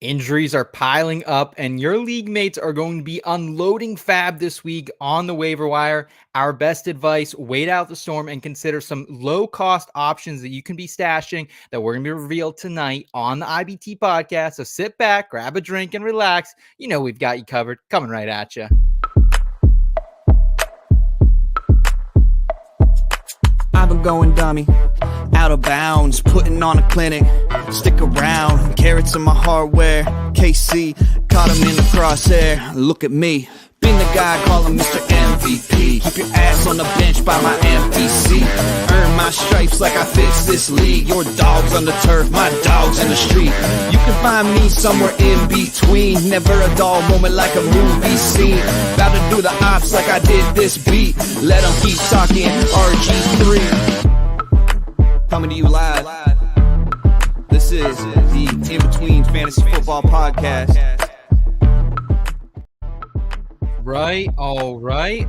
Injuries are piling up, and your league mates are going to be unloading fab this week on the waiver wire. Our best advice: wait out the storm and consider some low-cost options that you can be stashing that we're going to be revealed tonight on the IBT podcast. So sit back, grab a drink, and relax. You know we've got you covered. Coming right at you. I've been going dummy, out of bounds, putting on a clinic. Stick around, carrots in my hardware. KC, caught him in the crosshair. Look at me, been the guy calling Mr. MVP. Keep your ass on the bench by my MPC. Earn my stripes like I fixed this league. Your dog's on the turf, my dog's in the street. You can find me somewhere in between. Never a dull moment like a movie scene. About to do the ops like I did this beat. Let them keep talking, RG3. Coming to you live. This is the In Between Fantasy Football Podcast. Right, all right.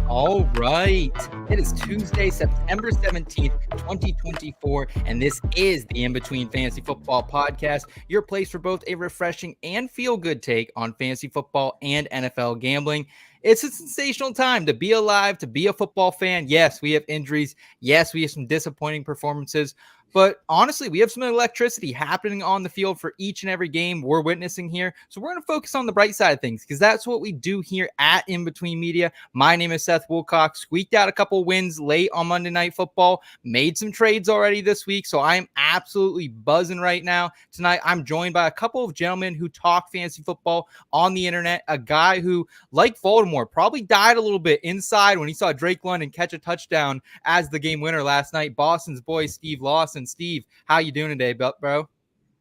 It is Tuesday, September 17th, 2024, and this is the In Between Fantasy Football Podcast, your place for both a refreshing and feel-good take on fantasy football and NFL gambling. It's a sensational time to be alive, to be a football fan. Yes, we have injuries. Yes, we have some disappointing performances. But honestly, we have some electricity happening on the field for each and every game we're witnessing here. So we're going to focus on the bright side of things because that's what we do here at In Between Media. My name is Seth Wilcox. Squeaked out a couple wins late on Monday Night Football. Made some trades already this week. So I am absolutely buzzing right now. Tonight, I'm joined by a couple of gentlemen who talk fantasy football on the internet. A guy who, like Voldemort, probably died a little bit inside when he saw Drake London catch a touchdown as the game winner last night. Boston's boy, Steve Lawson. Steve, how you doing today, bro?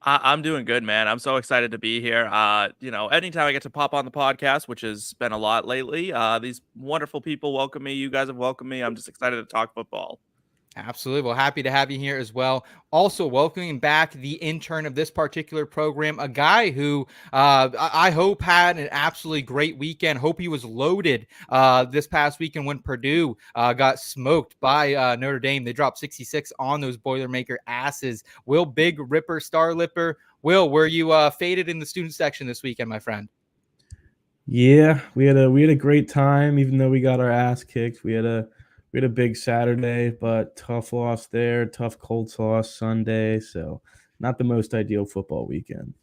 I'm doing good, man. I'm so excited to be here. Anytime I get to pop on the podcast, which has been a lot lately, these wonderful people welcome me. You guys have welcomed me. I'm just excited to talk football. Absolutely. Well, happy to have you here as well. Also, welcoming back the intern of this particular program, a guy who I hope had an absolutely great weekend. Hope he was loaded this past weekend when Purdue got smoked by Notre Dame. They dropped 66 on those Boilermaker asses. Will Big Ripper Star Lipper. Will, were you faded in the student section this weekend, my friend? Yeah, we had a great time, even though we got our ass kicked. We had a big Saturday, but tough loss there, tough Colts loss Sunday, so not the most ideal football weekend.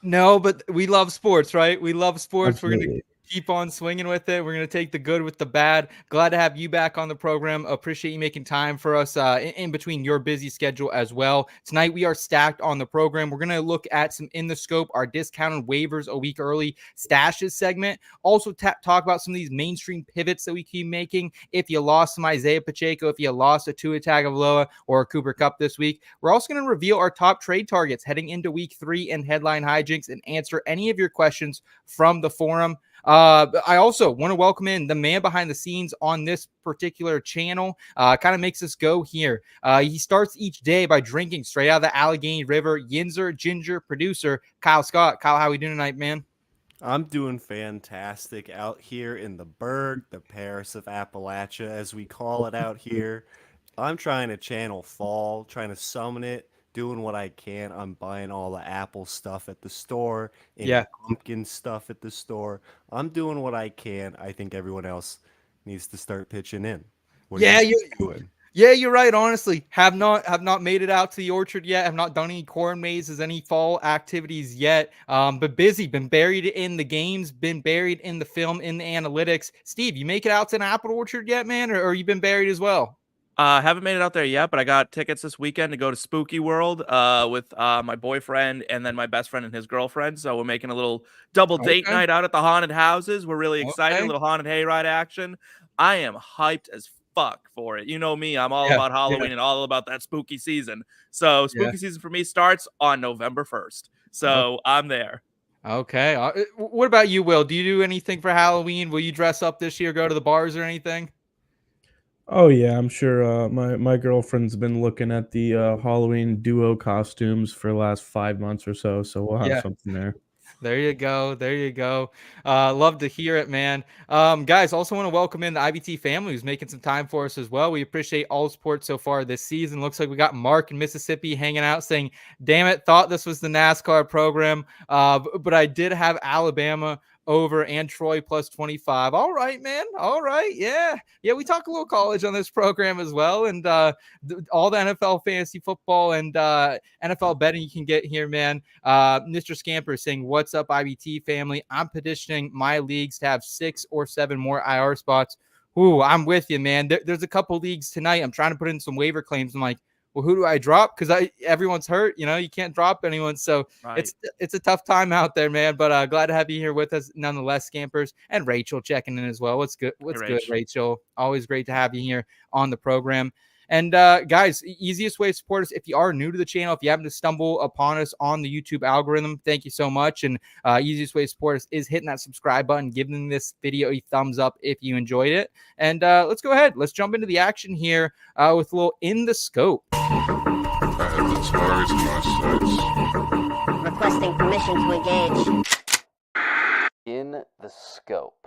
No, but we love sports, right? We love sports. Absolutely. We're going to keep on swinging with it. We're going to take the good with the bad. Glad to have you back on the program. Appreciate you making time for us in between your busy schedule as well. Tonight, we are stacked on the program. We're going to look at some in the scope, our discounted waivers a week early stashes segment. Also talk about some of these mainstream pivots that we keep making. If you lost some Isaiah Pacheco, if you lost a Tua Tagovailoa or a Cooper Kupp this week, we're also going to reveal our top trade targets heading into week 3 and headline Hyjnx and answer any of your questions from the forum. I also want to welcome in the man behind the scenes on this particular channel. Kind of makes us go here. He starts each day by drinking straight out of the Allegheny River. Yinzer Ginger producer Kyle Scott. Kyle, how are we doing tonight, man? I'm doing fantastic out here in the Berg, the Paris of Appalachia, as we call it out here. I'm trying to channel fall, trying to summon it. Doing what I can. I'm buying all the Apple stuff at the store and pumpkin stuff at the store. I'm doing what I can. I think everyone else needs to start pitching in. Yeah, you're right. Honestly, have not made it out to the orchard yet. Have not done any corn mazes, any fall activities yet. But busy, been buried in the games, been buried in the film, in the analytics. Steve, you make it out to an apple orchard yet, man, or you been buried as well? Haven't made it out there yet, but I got tickets this weekend to go to Spooky World with my boyfriend and then my best friend and his girlfriend. So we're making a little double date night out at the haunted houses. We're really excited. A little haunted hayride action. I am hyped as fuck for it. You know me. I'm all about Halloween and all about that spooky season. So spooky season for me starts on November 1st. So I'm there. Okay. What about you, Will? Do you do anything for Halloween? Will you dress up this year, go to the bars or anything? Oh yeah, I'm sure. My girlfriend's been looking at the Halloween duo costumes for the last 5 months or so. So we'll have something there. There you go. There you go. Love to hear it, man. Guys, also want to welcome in the IBT family who's making some time for us as well. We appreciate all support so far this season. Looks like we got Mark in Mississippi hanging out saying, damn it, thought this was the NASCAR program. But I did have Alabama over and Troy plus 25. All right, man. All right. Yeah. Yeah. We talk a little college on this program as well. And all the NFL fantasy football and NFL betting you can get here, man. Mr. Scamper is saying, what's up, IBT family? I'm petitioning my leagues to have 6 or 7 more IR spots. Ooh, I'm with you, man. There's a couple leagues tonight. I'm trying to put in some waiver claims. I'm like, well, who do I drop? Because everyone's hurt. You can't drop anyone. So Right. it's a tough time out there, man. But glad to have you here with us, nonetheless, Scampers, and Rachel checking in as well. What's good? What's good, Rachel? Always great to have you here on the program. And guys, easiest way to support us if you are new to the channel, if you happen to stumble upon us on the YouTube algorithm, thank you so much. And easiest way to support us is hitting that subscribe button, giving this video a thumbs up if you enjoyed it. And let's go ahead. Let's jump into the action here with a little In the Scope. Requesting permission to engage. In the Scope.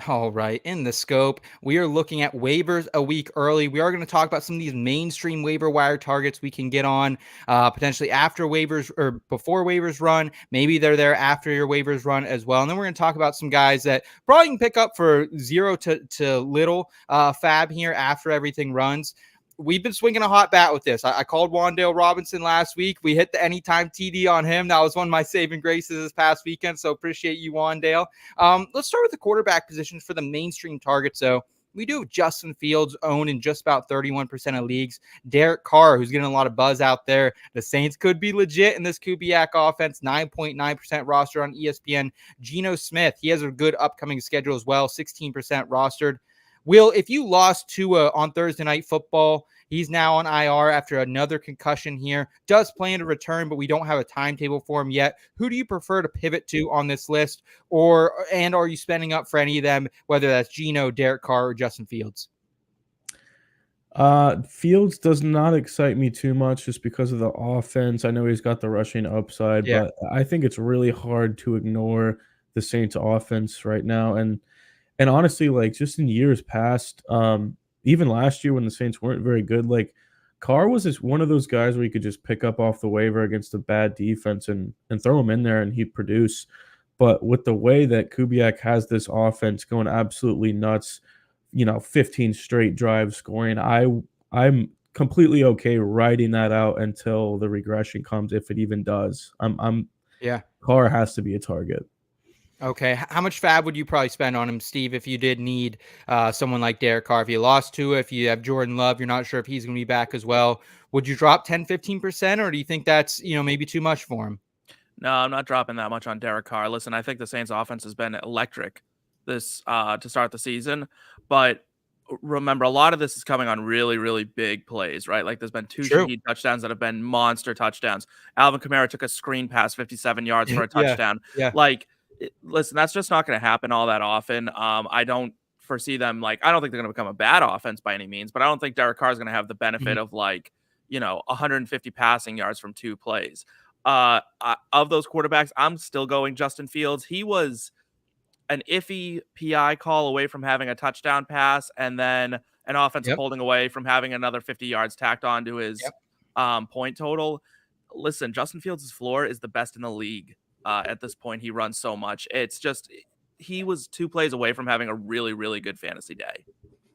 All right, in the scope, we are looking at waivers a week early. We are going to talk about some of these mainstream waiver wire targets we can get on potentially after waivers or before waivers run. Maybe they're there after your waivers run as well. And then we're going to talk about some guys that probably can pick up for 0 to little fab here after everything runs. We've been swinging a hot bat with this. I called Wan'Dale Robinson last week. We hit the anytime TD on him. That was one of my saving graces this past weekend. So appreciate you, Wan'Dale. Let's start with the quarterback positions for the mainstream targets. So we do have Justin Fields owned in just about 31% of leagues. Derek Carr, who's getting a lot of buzz out there. The Saints could be legit in this Kubiak offense. 9.9% roster on ESPN. Geno Smith, he has a good upcoming schedule as well. 16% rostered. Will, if you lost Tua on Thursday Night Football, he's now on IR after another concussion here. Does plan to return, but we don't have a timetable for him yet. Who do you prefer to pivot to on this list? And are you spending up for any of them, whether that's Geno, Derek Carr, or Justin Fields? Fields does not excite me too much just because of the offense. I know he's got the rushing upside, but I think it's really hard to ignore the Saints offense right now. And honestly, like just in years past, even last year when the Saints weren't very good, like Carr was just one of those guys where you could just pick up off the waiver against a bad defense and throw him in there and he'd produce. But with the way that Kubiak has this offense going absolutely nuts, 15 straight drives scoring, I'm completely okay riding that out until the regression comes, if it even does. Carr has to be a target. Okay. How much fab would you probably spend on him, Steve, if you did need someone like Derek Carr? If you lost to, if you have Jordan Love, you're not sure if he's going to be back as well. Would you drop 10, 15%, or do you think that's, maybe too much for him? No, I'm not dropping that much on Derek Carr. Listen, I think the Saints offense has been electric this to start the season, but remember, a lot of this is coming on really, really big plays, right? Like there's been 2 Shaheed touchdowns that have been monster touchdowns. Alvin Kamara took a screen pass 57 yards for a touchdown. Listen, that's just not going to happen all that often. I don't foresee them I don't think they're going to become a bad offense by any means, but I don't think Derek Carr is going to have the benefit of 150 passing yards from 2 plays. Of those quarterbacks, I'm still going Justin Fields. He was an iffy PI call away from having a touchdown pass, and then an offensive holding away from having another 50 yards tacked on to his point total. Listen, Justin Fields' floor is the best in the league. At this point, he runs so much. It's just he was 2 plays away from having a really, really good fantasy day.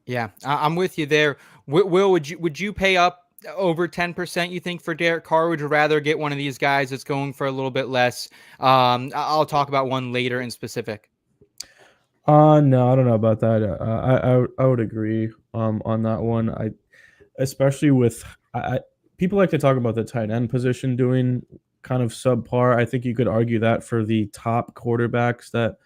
Yeah, I'm with you there. Will, would you pay up over 10%, you think, for Derek Carr? Would you rather get one of these guys that's going for a little bit less? I'll talk about one later in specific. No, I don't know about that. I would agree on that one. Especially with people like to talk about the tight end position doing kind of subpar. I think you could argue that for the top quarterbacks, that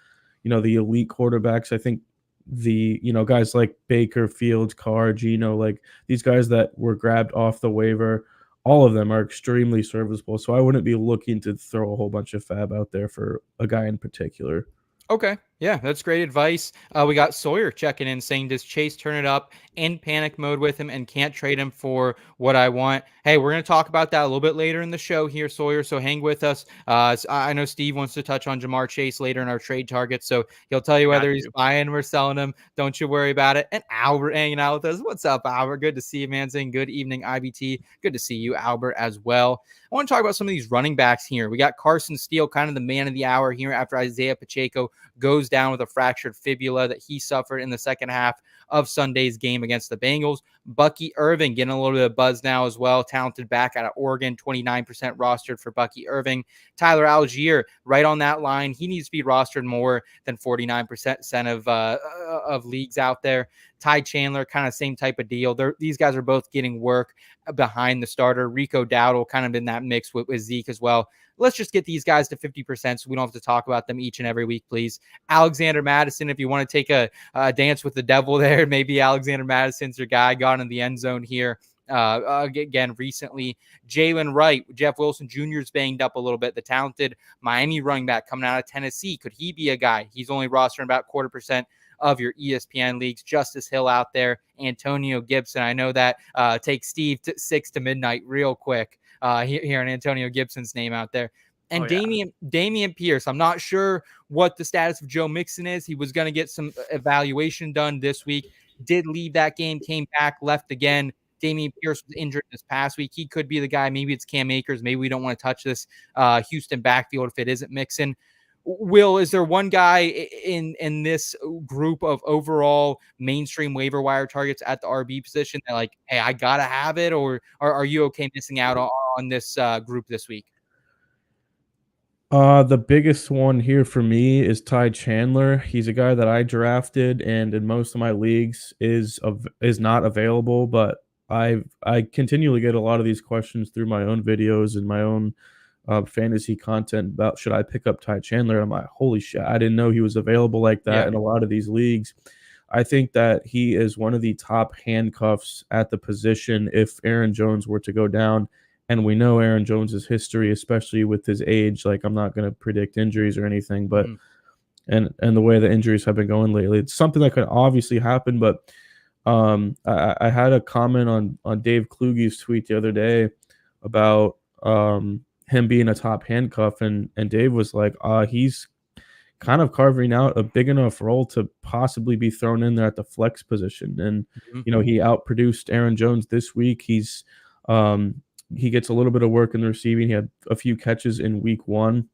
the elite quarterbacks. I think the guys like Baker, Fields, Carr, Geno, like these guys that were grabbed off the waiver, all of them are extremely serviceable. So I wouldn't be looking to throw a whole bunch of fab out there for a guy in particular. Okay. Yeah, that's great advice. We got Sawyer checking in saying, does Chase turn it up in panic mode with him and can't trade him for what I want? Hey, we're going to talk about that a little bit later in the show here, Sawyer, so hang with us. I know Steve wants to touch on Jamar Chase later in our trade targets, so he'll tell you whether he's buying or selling him. Don't you worry about it. And Albert hanging out with us. What's up, Albert? Good to see you, man. Saying good evening, IBT. Good to see you, Albert, as well. I want to talk about some of these running backs here. We got Carson Steele, kind of the man of the hour here after Isaiah Pacheco goes down with a fractured fibula that he suffered in the second half of Sunday's game against the Bengals. Bucky Irving getting a little bit of buzz now as well. Talented back out of Oregon, 29% rostered for Bucky Irving. Tyler Algier right on that line. He needs to be rostered more than 49% of leagues out there. Ty Chandler, kind of same type of deal. These guys are both getting work behind the starter. Rico Dowdle kind of in that mix with Zeke as well. Let's just get these guys to 50% so we don't have to talk about them each and every week, please. Alexander Madison, if you want to take a dance with the devil there, maybe Alexander Madison's your guy. Got in the end zone here again recently. Jalen Wright, Jeff Wilson Jr. is banged up a little bit. The talented Miami running back coming out of Tennessee. Could he be a guy? He's only rostering about 0.25% of your ESPN leagues. Justice Hill out there. Antonio Gibson. I know that takes Steve 6 to midnight real quick. Hearing Antonio Gibson's name out there. And Damian Pierce, I'm not sure what the status of Joe Mixon is. He was going to get some evaluation done this week. Did leave that game, came back, left again. Damian Pierce was injured this past week. He could be the guy. Maybe it's Cam Akers. Maybe we don't want to touch this Houston backfield if it isn't Mixon. Will, is there one guy in this group of overall mainstream waiver wire targets at the RB position that like, hey, I got to have it, or are you okay missing out on this group this week? The biggest one here for me is Ty Chandler. He's a guy that I drafted and in most of my leagues is not available, but I continually get a lot of these questions through my own videos and my own fantasy content about should I pick up Ty Chandler. I'm like, holy shit, I didn't know he was available like that in a lot of these leagues. I think that he is one of the top handcuffs at the position if Aaron Jones were to go down. And we know Aaron Jones's history, especially with his age. Like, I'm not going to predict injuries or anything, but and the way the injuries have been going lately, it's something that could obviously happen. But I had a comment on Dave Kluge's tweet the other day about him being a top handcuff, and Dave was like, he's kind of carving out a big enough role to possibly be thrown in there at the flex position. And you know, he outproduced Aaron Jones this week. He gets a little bit of work in the receiving. He had a few catches in week 1.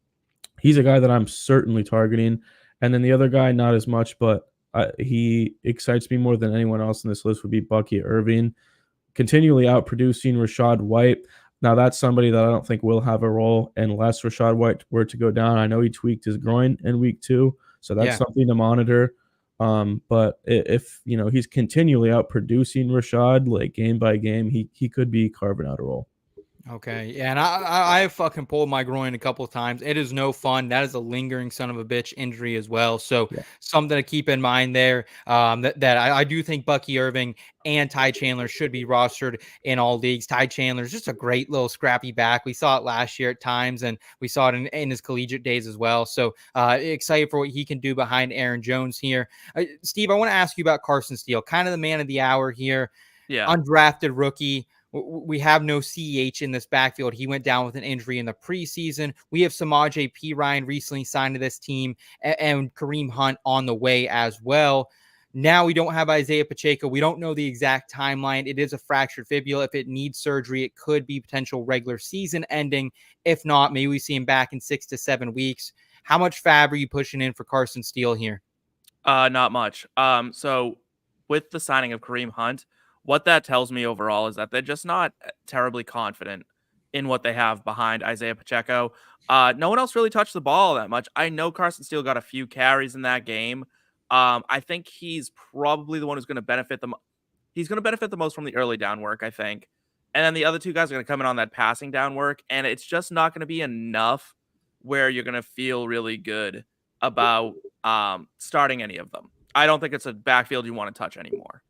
He's a guy that I'm certainly targeting. And then the other guy, not as much, but he excites me more than anyone else in this list would be Bucky Irving, continually outproducing Rashad White. Now, that's somebody that I don't think will have a role unless Rashad White were to go down. I know he tweaked his groin in week 2, so that's something to monitor. But if you know he's continually outproducing Rashad like game by game, he could be carving out a role. Okay, yeah, and I have fucking pulled my groin a couple of times. It is no fun. That is a lingering son of a bitch injury as well. So something to keep in mind there. That I do think Bucky Irving and Ty Chandler should be rostered in all leagues. Ty Chandler is just a great little scrappy back. We saw it last year at times, and we saw it in his collegiate days as well. So excited for what he can do behind Aaron Jones here. Steve, I want to ask you about Carson Steele, kind of the man of the hour here. Yeah, undrafted rookie. We have no CEH in this backfield. He went down with an injury in the preseason. We have Samaje Perine recently signed to this team and Kareem Hunt on the way as well. Now we don't have Isaiah Pacheco. We don't know the exact timeline. It is a fractured fibula. If it needs surgery, it could be potential regular season ending. If not, maybe we see him back in 6 to 7 weeks. How much fab are you pushing in for Carson Steele here? Not much. So with the signing of Kareem Hunt, what that tells me overall is that they're just not terribly confident in what they have behind Isaiah Pacheco. No one else really touched the ball that much. I know Carson Steele got a few carries in that game. I think he's probably the one who's going to benefit them. He's going to benefit the most from the early down work, I think. And then the other two guys are going to come in on that passing down work. And it's just not going to be enough where you're going to feel really good about starting any of them. I don't think it's a backfield you want to touch anymore.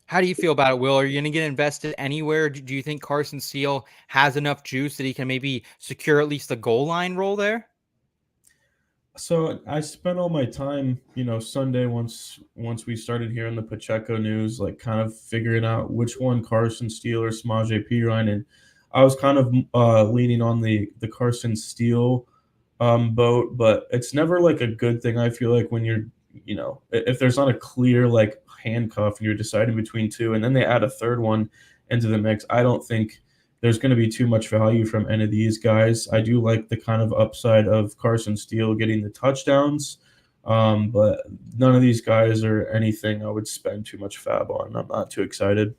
How do you feel about it, Will? Are you going to get invested anywhere? Do you think Carson Steele has enough juice that he can maybe secure at least the goal line role there? So I spent all my time, Sunday once we started hearing the Pacheco news, like kind of figuring out which one Carson Steele or Samaje Perine, and I was kind of leaning on the Carson Steele boat, but it's never like a good thing. I feel like when you're, if there's not a clear like handcuff and you're deciding between two, and then they add a third one into the mix, I don't think there's going to be too much value from any of these guys. I do like the kind of upside of Carson Steele getting the touchdowns, but none of these guys are anything I would spend too much fab on. I'm not too excited.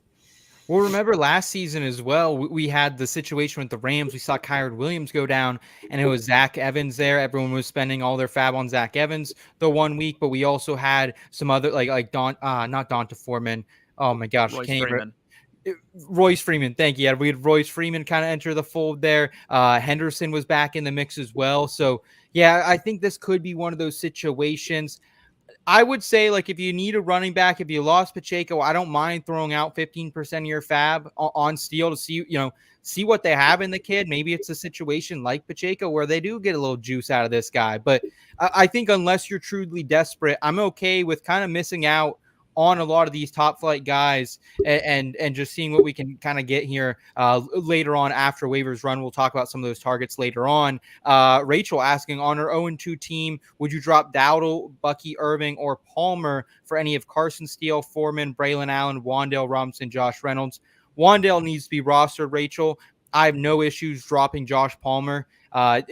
Well, remember last season as well, we had the situation with the Rams. We saw Kyron Williams go down, and it was Zach Evans there. Everyone was spending all their fab on Zach Evans the 1 week, but we also had some other not Donta Foreman. Oh my gosh, Royce Freeman. Thank you. Yeah, we had Royce Freeman kind of enter the fold there. Henderson was back in the mix as well. So yeah, I think this could be one of those situations. I would say, like, if you need a running back, if you lost Pacheco, I don't mind throwing out 15% of your fab on Steele to see what they have in the kid. Maybe it's a situation like Pacheco where they do get a little juice out of this guy. But I think unless you're truly desperate, I'm okay with kind of missing out on a lot of these top flight guys and just seeing what we can kind of get here later on after waivers run. We'll talk about some of those targets later on. Rachel asking, on her 0-2 team, would you drop Dowdle, Bucky Irving, or Palmer for any of Carson Steele, Foreman, Braylon Allen, Wan'Dale Robinson, Josh Reynolds? Wan'Dale needs to be rostered, Rachel. I have no issues dropping Josh Palmer. I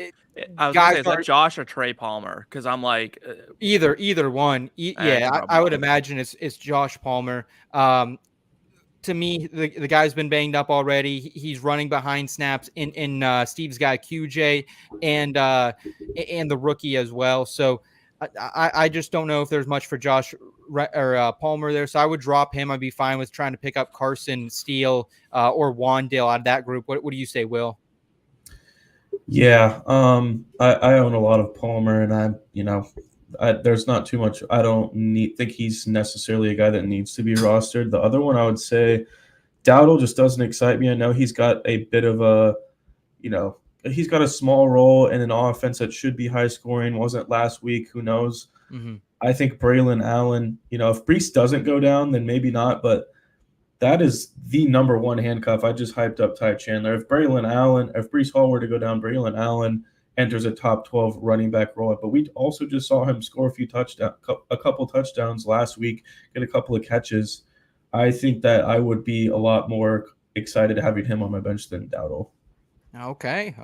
was going to say, is that Josh or Trey Palmer? Because I'm like... Either one. I would imagine it's Josh Palmer. To me, the guy's been banged up already. He's running behind snaps in Steve's guy QJ and the rookie as well. So I just don't know if there's much for Josh or Palmer there. So I would drop him. I'd be fine with trying to pick up Carson Steele or Wan'Dale out of that group. What do you say, Will? Yeah, I own a lot of Palmer, and there's not too much. I don't think he's necessarily a guy that needs to be rostered. The other one I would say, Dowdle just doesn't excite me. I know he's got a bit of a, he's got a small role in an offense that should be high scoring. Wasn't last week. Who knows? Mm-hmm. I think Braylon Allen, if Breece doesn't go down, then maybe not, but that is the number one handcuff. I just hyped up Ty Chandler. If Breece Hall were to go down, Braylon Allen enters a top 12 running back role. But we also just saw him score a couple touchdowns last week, get a couple of catches. I think that I would be a lot more excited having him on my bench than Dowdle. Okay.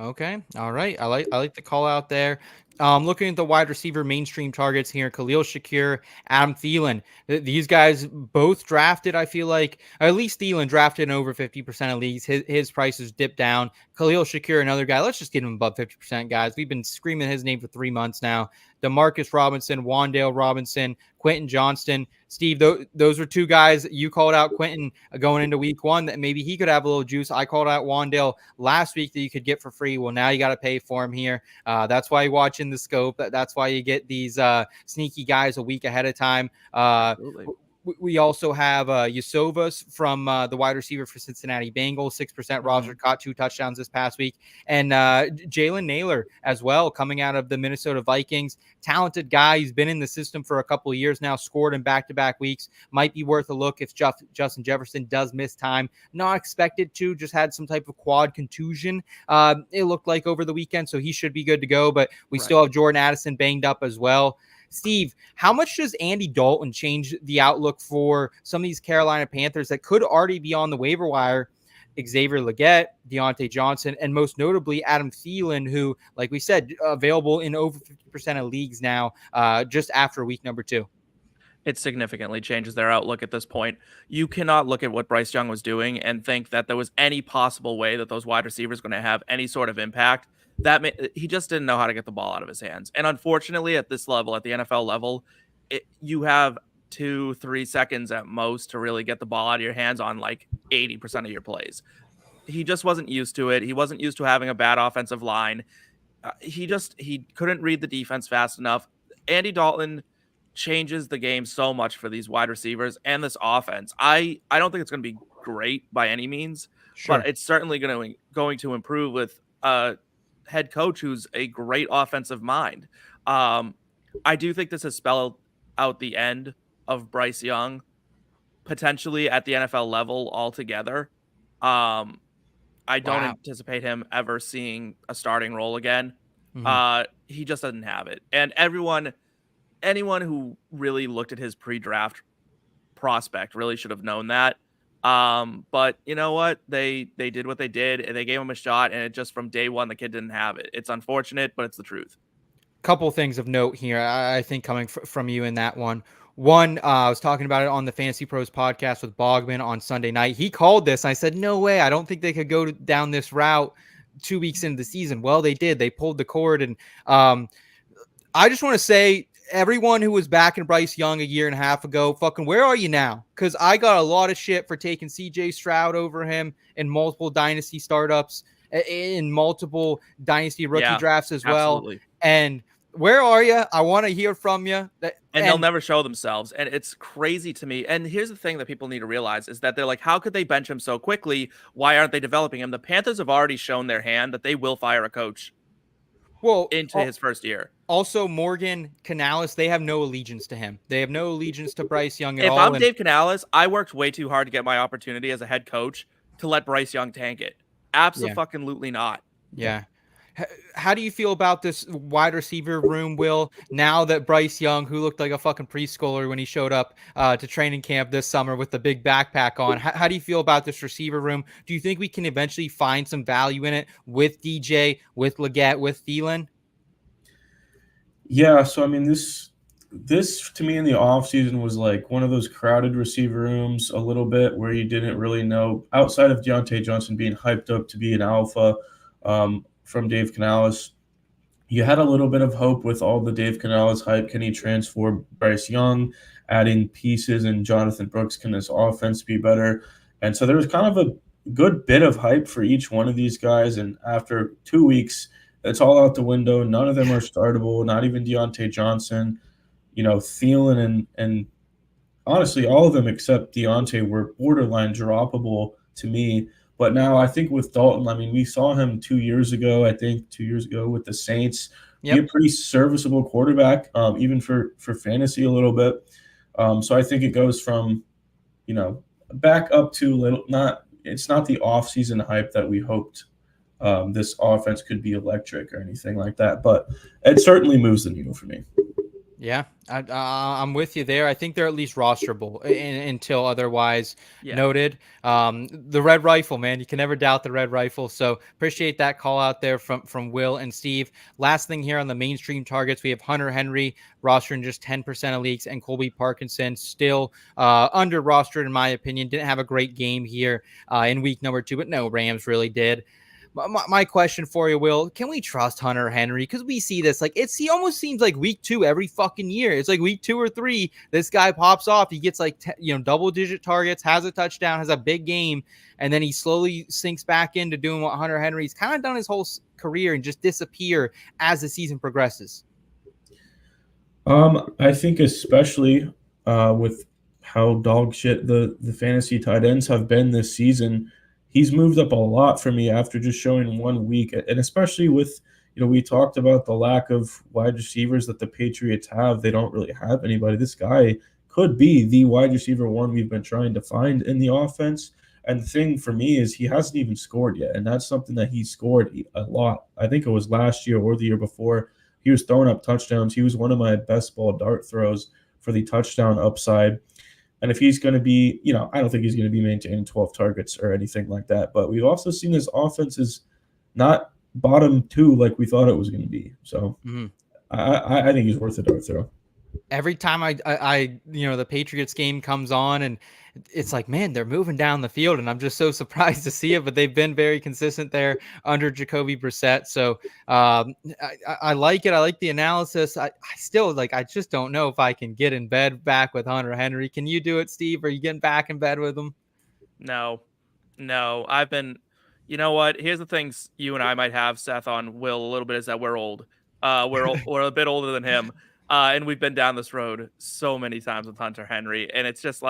All right. I like the call out there. Looking at the wide receiver mainstream targets here, Khalil Shakir, Adam Thielen. These guys both drafted, I feel like, at least Thielen drafted in over 50% of leagues. His prices dipped down. Khalil Shakir, another guy. Let's just get him above 50%, guys. We've been screaming his name for 3 months now. Demarcus Robinson, Wan'Dale Robinson, Quentin Johnston. Steve, those were two guys. You called out Quentin going into week 1 that maybe he could have a little juice. I called out Wan'Dale last week that you could get for free. Well, now you got to pay for him here. That's why you're watching the scope. That's why you get these sneaky guys a week ahead of time. We also have Yusovas from the wide receiver for Cincinnati Bengals, 6% roster, caught 2 touchdowns this past week. And Jalen Naylor as well, coming out of the Minnesota Vikings. Talented guy. He's been in the system for a couple of years now, scored in back-to-back weeks. Might be worth a look if Justin Jefferson does miss time. Not expected to, just had some type of quad contusion, it looked like over the weekend, so he should be good to go. But we still have Jordan Addison banged up as well. Steve, how much does Andy Dalton change the outlook for some of these Carolina Panthers that could already be on the waiver wire? Xavier Legette, Deontay Johnson, and most notably Adam Thielen, who, like we said, available in over 50% of leagues now, just after week number 2. It significantly changes their outlook at this point. You cannot look at what Bryce Young was doing and think that there was any possible way that those wide receivers going to have any sort of impact. He just didn't know how to get the ball out of his hands. And unfortunately, at this level, at the NFL level, you have 2-3 seconds at most to really get the ball out of your hands on like 80% of your plays. He just wasn't used to it. He wasn't used to having a bad offensive line. He couldn't read the defense fast enough. Andy Dalton changes the game so much for these wide receivers and this offense. I don't think it's going to be great by any means, but it's certainly going to improve with head coach who's a great offensive mind. I do think this has spelled out the end of Bryce Young potentially at the NFL level altogether. I don't Wow. anticipate him ever seeing a starting role again. Mhm. He just doesn't have it. And anyone who really looked at his pre-draft prospect really should have known that. But you know what? They did what they did, and they gave him a shot, and it just from day one the kid didn't have it. It's unfortunate, but it's the truth. Couple things of note here, I think coming from you in that one. One, I was talking about it on the Fantasy Pros podcast with Bogman on Sunday night. He called this. I said, no way. I don't think they could go down this route 2 weeks into the season. Well, they did. They pulled the cord. And I just want to say, everyone who was backing Bryce Young a year and a half ago, fucking where are you now? Because I got a lot of shit for taking CJ Stroud over him in multiple dynasty startups, in multiple dynasty rookie drafts as well. Absolutely. And where are you? I want to hear from you. And they'll never show themselves. And it's crazy to me. And here's the thing that people need to realize is that they're like, how could they bench him so quickly? Why aren't they developing him? The Panthers have already shown their hand that they will fire a coach into his first year. Also, Morgan Canales, they have no allegiance to him. They have no allegiance to Bryce Young at all. If I'm Dave Canales, I worked way too hard to get my opportunity as a head coach to let Bryce Young tank it. Absolutely not. Yeah. How do you feel about this wide receiver room, Will, now that Bryce Young, who looked like a fucking preschooler when he showed up to training camp this summer with the big backpack on, how do you feel about this receiver room? Do you think we can eventually find some value in it with DJ, with Leggett, with Thielen? Yeah, so I mean, this to me in the offseason was like one of those crowded receiver rooms a little bit where you didn't really know, outside of Deontay Johnson being hyped up to be an alpha from Dave Canales, you had a little bit of hope with all the Dave Canales hype. Can he transform Bryce Young, adding pieces, and Jonathan Brooks? Can this offense be better? And so there was kind of a good bit of hype for each one of these guys. And after 2 weeks, it's all out the window. None of them are startable, not even Deontay Johnson. Thielen and honestly, all of them except Deontay were borderline droppable to me. But now I think with Dalton, I mean, we saw him 2 years ago, with the Saints. Be a pretty serviceable quarterback, even for fantasy a little bit. So I think it goes from, back up to it's not the offseason hype that we hoped this offense could be electric or anything like that, but it certainly moves the needle for me. Yeah, I'm with you there. I think they're at least rosterable until otherwise noted. The Red Rifle, man, you can never doubt the Red Rifle. So appreciate that call out there from Will and Steve. Last thing here on the mainstream targets, we have Hunter Henry rostered in just 10% of leagues, and Colby Parkinson still under rostered in my opinion. Didn't have a great game here in week number 2, but no, Rams really did. My question for you, Will, can we trust Hunter Henry? Because we see this, he almost seems like week 2 every fucking year. It's like week 2 or 3, this guy pops off. He gets double-digit targets, has a touchdown, has a big game, and then he slowly sinks back into doing what Hunter Henry's kind of done his whole career and just disappear as the season progresses. I think especially with how dog shit the fantasy tight ends have been this season, he's moved up a lot for me after just showing 1 week. And especially with, we talked about the lack of wide receivers that the Patriots have. They don't really have anybody. This guy could be the wide receiver one we've been trying to find in the offense. And the thing for me is he hasn't even scored yet. And that's something that he scored a lot. I think it was last year or the year before. He was throwing up touchdowns. He was one of my best ball dart throws for the touchdown upside. And if he's going to be, I don't think he's going to be maintaining 12 targets or anything like that. But we've also seen his offense is not bottom 2 like we thought it was going to be. So I think he's worth a dart throw. Every time I the Patriots game comes on and it's like, man, they're moving down the field, and I'm just so surprised to see it. But they've been very consistent there under Jacoby Brissett. So I like it. I like the analysis. I still I just don't know if I can get in bed back with Hunter Henry. Can you do it, Steve? Are you getting back in bed with him? No. I've been. You know what? Here's the things you and I might have, Seth, on Will a little bit is that we're old. We're a bit older than him. And we've been down this road so many times with Hunter Henry, and it's just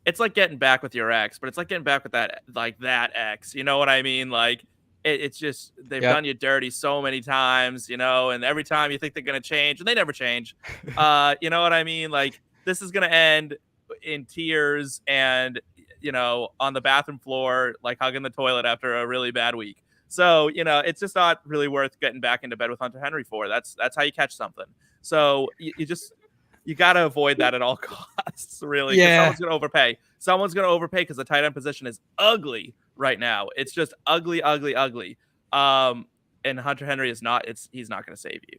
it's like getting back with your ex, but it's like getting back with that ex. You know what I mean? it's just they've done you dirty so many times, you know, and every time you think they're going to change and they never change. You know what I mean? Like, this is going to end in tears and, you know, on the bathroom floor, like hugging the toilet after a really bad week. So, you know, it's just not really worth getting back into bed with Hunter Henry for. That's how you catch something. So you got to avoid that at all costs, really. Because someone's going to overpay. Someone's going to overpay because the tight end position is ugly right now. It's just ugly. And Hunter Henry is not. He's not going to save you.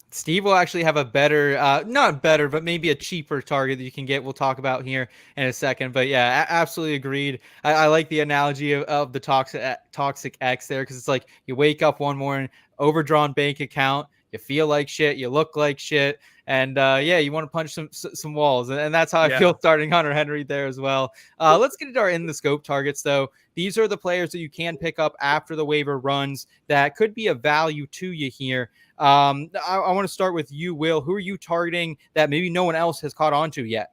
Steve will actually have a better, not better, but maybe a cheaper target that you can get. We'll talk about here in a second. But yeah, absolutely agreed. I like the analogy of the toxic X there, because it's like you wake up one morning, overdrawn bank account, you feel like shit, you look like shit, and you want to punch some walls, and that's how I feel starting Hunter Henry there as well. Let's get into our in the scope targets though. These are the players that you can pick up after the waiver runs that could be of value to you here. I want to start with you, Will. Who are you targeting that maybe no one else has caught on to yet?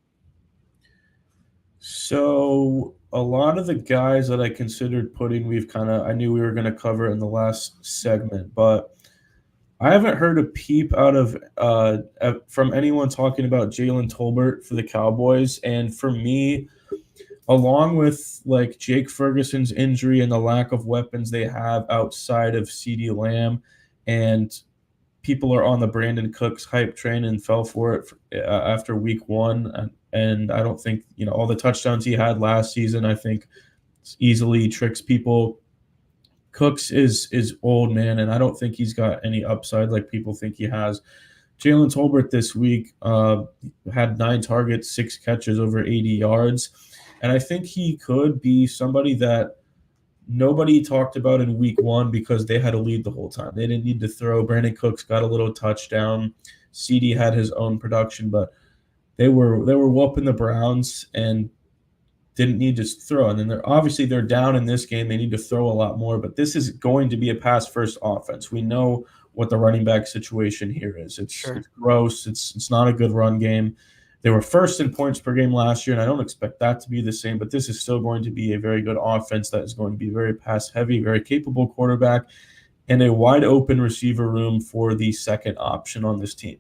So a lot of the guys that I considered putting, I knew we were going to cover in the last segment, but I haven't heard a peep out of from anyone talking about Jalen Tolbert for the Cowboys. And for me, along with like Jake Ferguson's injury and the lack of weapons they have outside of CeeDee Lamb, and people are on the Brandon Cooks hype train and fell for it after week 1. And I don't think, you know, all the touchdowns he had last season, I think easily tricks people. Cooks is old, man, and I don't think he's got any upside like people think he has. Jalen Tolbert this week had 9 targets, 6 catches, over 80 yards. And I think he could be somebody that nobody talked about in week 1 because they had a lead the whole time. They didn't need to throw. Brandon Cooks got a little touchdown. CD had his own production, but they were whooping the Browns and didn't need to throw. And then they're down in this game. They need to throw a lot more, but this is going to be a pass-first offense. We know what the running back situation here is. It's gross. It's not a good run game. They were first in points per game last year, and I don't expect that to be the same, but this is still going to be a very good offense that is going to be very pass-heavy, very capable quarterback, and a wide-open receiver room for the second option on this team.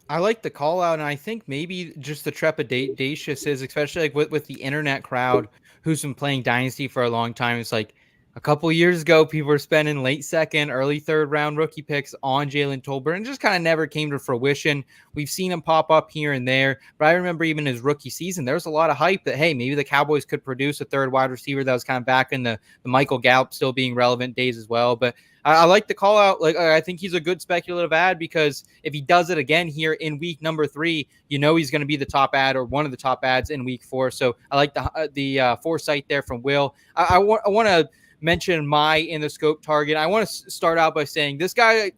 I like the call out, and I think maybe just the trepidatious is, especially like with the internet crowd who's been playing Dynasty for a long time. It's like a couple of years ago, people were spending late second, early third round rookie picks on Jalen Tolbert, and just kind of never came to fruition. We've seen him pop up here and there, but I remember even his rookie season, there was a lot of hype that, hey, maybe the Cowboys could produce a third wide receiver that was kind of back in the Michael Gallup still being relevant days as well. But I like the call out. Like, I think he's a good speculative ad, because if he does it again here in week number 3, you know he's going to be the top ad or one of the top ads in week 4. So I like the foresight there from Will. I want to mention my in the scope target. I want to start out by saying this guy,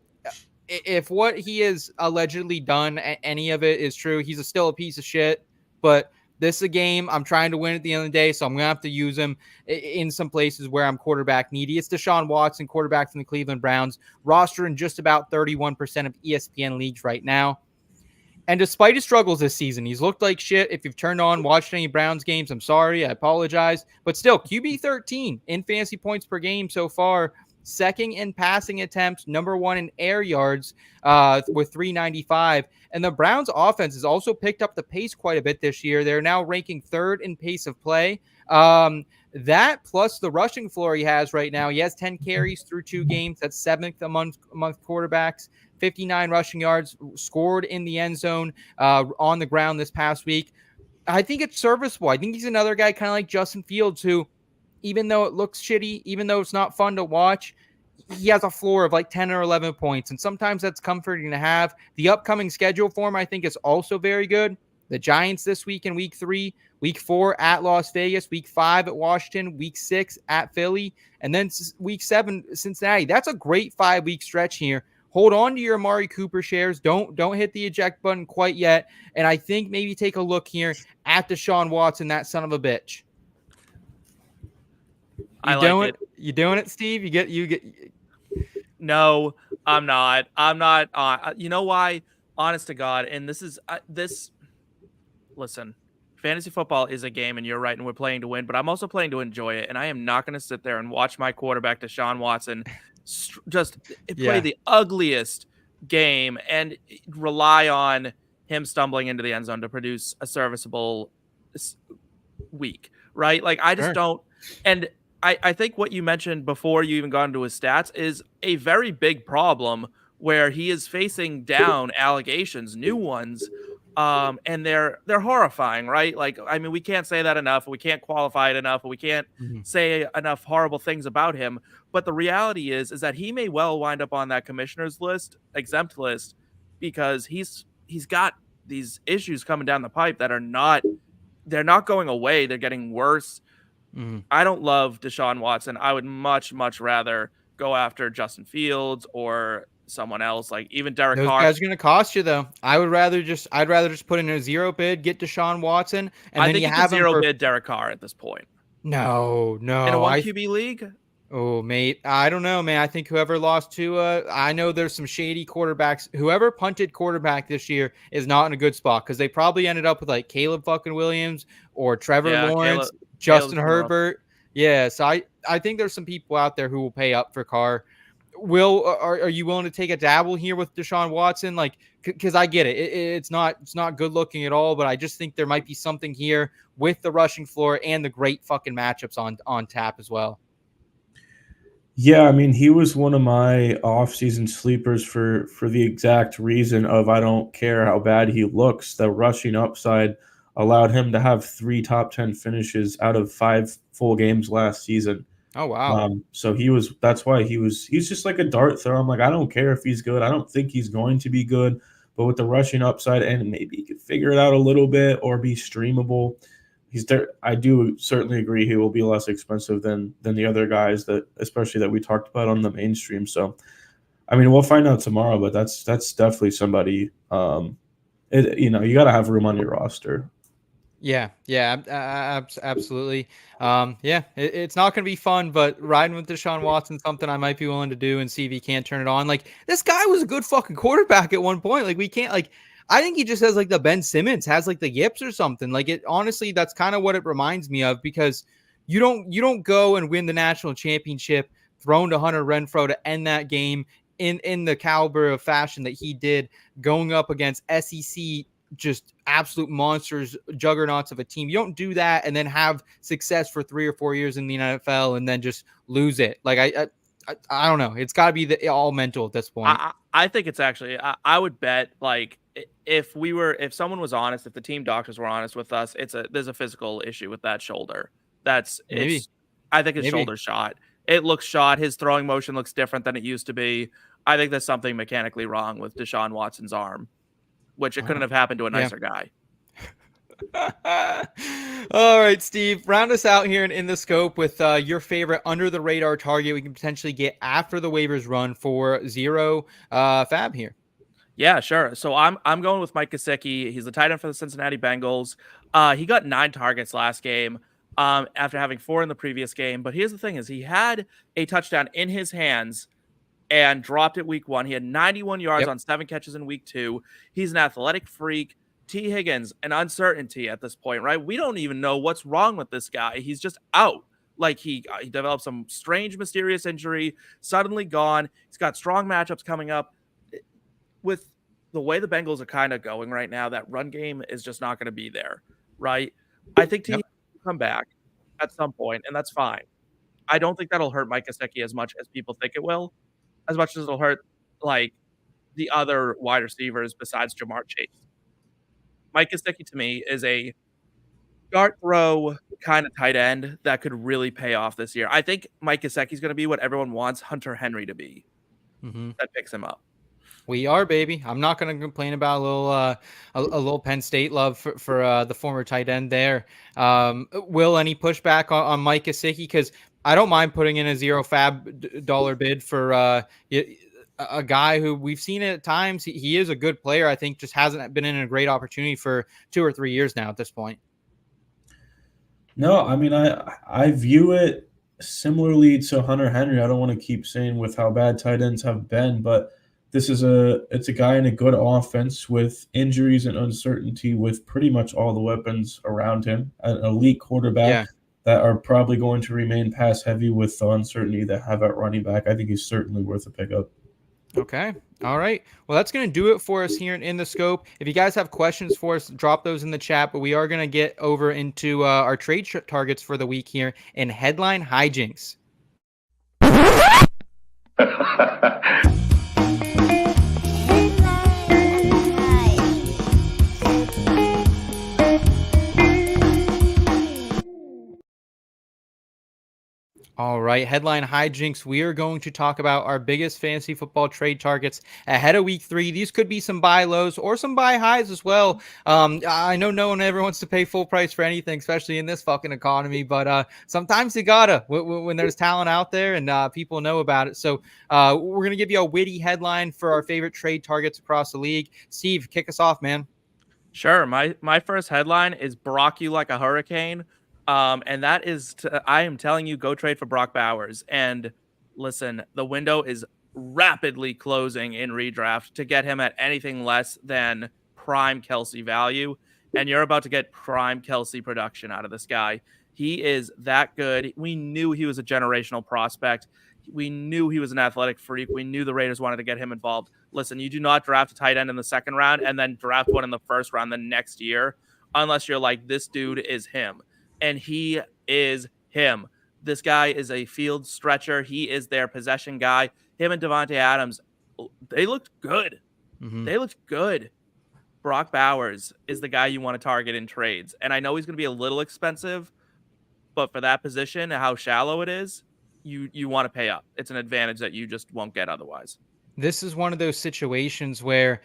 if what he has allegedly done, any of it is true, he's still a piece of shit. But this is a game I'm trying to win at the end of the day, so I'm going to have to use him in some places where I'm quarterback needy. It's Deshaun Watson, quarterback from the Cleveland Browns, roster in just about 31% of ESPN leagues right now. And despite his struggles this season, he's looked like shit. If you've turned on, watched any Browns games, I'm sorry, I apologize. But still, QB 13 in fantasy points per game so far. Second in passing attempts, number 1 in air yards with 395. And the Browns offense has also picked up the pace quite a bit this year. They're now ranking 3rd in pace of play. That plus the rushing floor he has right now. He has 10 carries through 2 games. That's 7th among quarterbacks. 59 rushing yards, scored in the end zone on the ground this past week. I think it's serviceable. I think he's another guy kind of like Justin Fields, who, even though it looks shitty, even though it's not fun to watch, he has a floor of like 10 or 11 points. And sometimes that's comforting to have. The upcoming schedule for him, I think, is also very good. The Giants this week in week 3, week 4 at Las Vegas, week 5 at Washington, week 6 at Philly, and then week 7, Cincinnati. That's a great 5-week stretch here. Hold on to your Amari Cooper shares. Don't hit the eject button quite yet. And I think maybe take a look here at Deshaun Watson, that son of a bitch. You doing it, Steve? You get. No, I'm not. You know why? Honest to God, and this is this. Listen, fantasy football is a game, and you're right, and we're playing to win, but I'm also playing to enjoy it, and I am not going to sit there and watch my quarterback, Deshaun Watson, just play the ugliest game and rely on him stumbling into the end zone to produce a serviceable week, right? Like, I just don't. And I think what you mentioned before you even got into his stats is a very big problem where he is facing down allegations, new ones, and they're horrifying, right? Like, I mean, we can't say that enough. We can't qualify it enough. We can't say enough horrible things about him. But the reality is that he may well wind up on that commissioner's list, exempt list, because he's got these issues coming down the pipe that they're not going away. They're getting worse. I don't love Deshaun Watson. I would much, much rather go after Justin Fields or someone else, like even Derek Those Carr. guys are going to cost you, though. I'd rather just put in a zero bid, get Deshaun Watson, and I then think you you have can him zero for... bid Derek Carr at this point. No. In a 1 QB league? Oh, mate, I don't know, man. I think whoever lost to, I know there's some shady quarterbacks. Whoever punted quarterback this year is not in a good spot because they probably ended up with like Caleb fucking Williams or Trevor Lawrence, Justin Herbert. Yeah, so I think there's some people out there who will pay up for Carr. Are you willing to take a dabble here with Deshaun Watson? Like, because I get it. It's not good looking at all, but I just think there might be something here with the rushing floor and the great fucking matchups on tap as well. Yeah, I mean, he was one of my off-season sleepers for the exact reason of I don't care how bad he looks. The rushing upside allowed him to have 3 top 10 finishes out of 5 full games last season. Oh, wow. So that's why he's just like a dart throw. I'm like, I don't care if he's good. I don't think he's going to be good, but with the rushing upside and maybe he could figure it out a little bit or be streamable. He's there. I do certainly agree he will be less expensive than the other guys especially that we talked about on the mainstream. So, I mean, we'll find out tomorrow, but that's definitely somebody, you got to have room on your roster. Yeah, absolutely. It's not going to be fun, but riding with Deshaun Watson, something I might be willing to do and see if he can't turn it on. Like, this guy was a good fucking quarterback at one point. Like, we can't, like, I think he just has like the Ben Simmons has like the yips or something. Like, it honestly, that's kind of what it reminds me of, because you don't go and win the national championship thrown to Hunter Renfrow to end that game in the caliber of fashion that he did, going up against SEC just absolute monsters, juggernauts of a team. You don't do that and then have success for 3 or 4 years in the NFL and then just lose it. Like, I don't know. It's got to be all mental at this point. I think it's actually, I would bet, like, if someone was honest, if the team doctors were honest with us, there's a physical issue with that shoulder. I think his shoulder's shot. It looks shot. His throwing motion looks different than it used to be. I think there's something mechanically wrong with Deshaun Watson's arm, which it couldn't have happened to a nicer guy. All right, Steve, round us out here in the scope with your favorite under the radar target we can potentially get after the waivers run for zero fab here. Yeah, sure. So I'm going with Mike Gesicki. He's the tight end for the Cincinnati Bengals. He got 9 targets last game after having 4 in the previous game. But here's the thing: is he had a touchdown in his hands and dropped it week 1. He had 91 yards on 7 catches in week 2. He's an athletic freak. T. Higgins, an uncertainty at this point, right? We don't even know what's wrong with this guy. He's just out. Like, he developed some strange, mysterious injury, suddenly gone. He's got strong matchups coming up. With the way the Bengals are kind of going right now, that run game is just not going to be there, right? I think T. Higgins will come back at some point, and that's fine. I don't think that'll hurt Mike Gesicki as much as people think it will, as much as it'll hurt, like, the other wide receivers besides Jamar Chase. Mike Gesicki, to me, is a dart throw kind of tight end that could really pay off this year. I think Mike Gesicki is going to be what everyone wants Hunter Henry to be. That picks him up. We are, baby. I'm not going to complain about a little Penn State love for the former tight end there. Will, any pushback on Mike Gesicki? Because I don't mind putting in a zero fab dollar bid for a guy who we've seen at times. He is a good player. I think just hasn't been in a great opportunity for 2 or 3 years now at this point. No, I mean, I view it similarly to Hunter Henry. I don't want to keep saying with how bad tight ends have been, but it's a guy in a good offense with injuries and uncertainty, with pretty much all the weapons around him. An elite quarterback Yeah. that are probably going to remain pass heavy with the uncertainty they have at running back. I think he's certainly worth a pickup. Okay. All right. Well, that's going to do it for us here in the scope. If you guys have questions for us, drop those in the chat. But we are going to get over into our trade targets for the week here in headline Hyjnx. All right, headline Hyjnx. We are going to talk about our biggest fantasy football trade targets ahead of week 3. These could be some buy lows or some buy highs as well. I know no one ever wants to pay full price for anything, especially in this fucking economy, but sometimes you gotta when there's talent out there and people know about it. So we're going to give you a witty headline for our favorite trade targets across the league. Steve, kick us off, man. Sure. My first headline is Brock you like a hurricane. And that is I am telling you, go trade for Brock Bowers. And listen, the window is rapidly closing in redraft to get him at anything less than prime Kelce value. And you're about to get prime Kelce production out of this guy. He is that good. We knew he was a generational prospect. We knew he was an athletic freak. We knew the Raiders wanted to get him involved. Listen, you do not draft a tight end in the second round and then draft one in the first round the next year unless you're like, this dude is him. And he is him. This guy is a field stretcher. He is their possession guy. Him and Devontae Adams, they looked good. Mm-hmm. They looked good. Brock Bowers is the guy you want to target in trades. And I know he's going to be a little expensive, but for that position, how shallow it is, you want to pay up. It's an advantage that you just won't get otherwise. This is one of those situations where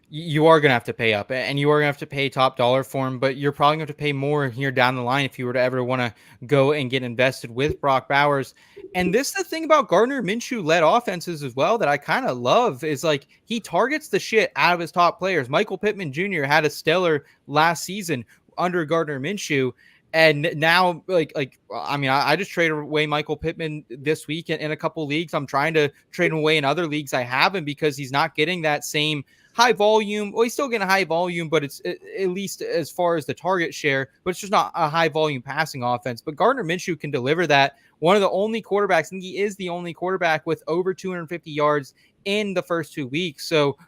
you are going to have to pay up and you are going to have to pay top dollar for him, but you're probably going to have to pay more here down the line if you were to ever want to go and get invested with Brock Bowers. And this is the thing about Gardner Minshew led offenses as well that I kind of love is like he targets the shit out of his top players. Michael Pittman Jr. had a stellar last season under Gardner Minshew. And now, I just traded away Michael Pittman this week in a couple leagues. I'm trying to trade him away in other leagues I haven't because he's not getting that same high volume. Well, he's still getting a high volume, but it's at least as far as the target share, but it's just not a high volume passing offense. But Gardner Minshew can deliver that. One of the only quarterbacks, and he is the only quarterback with over 250 yards in the first 2 weeks. So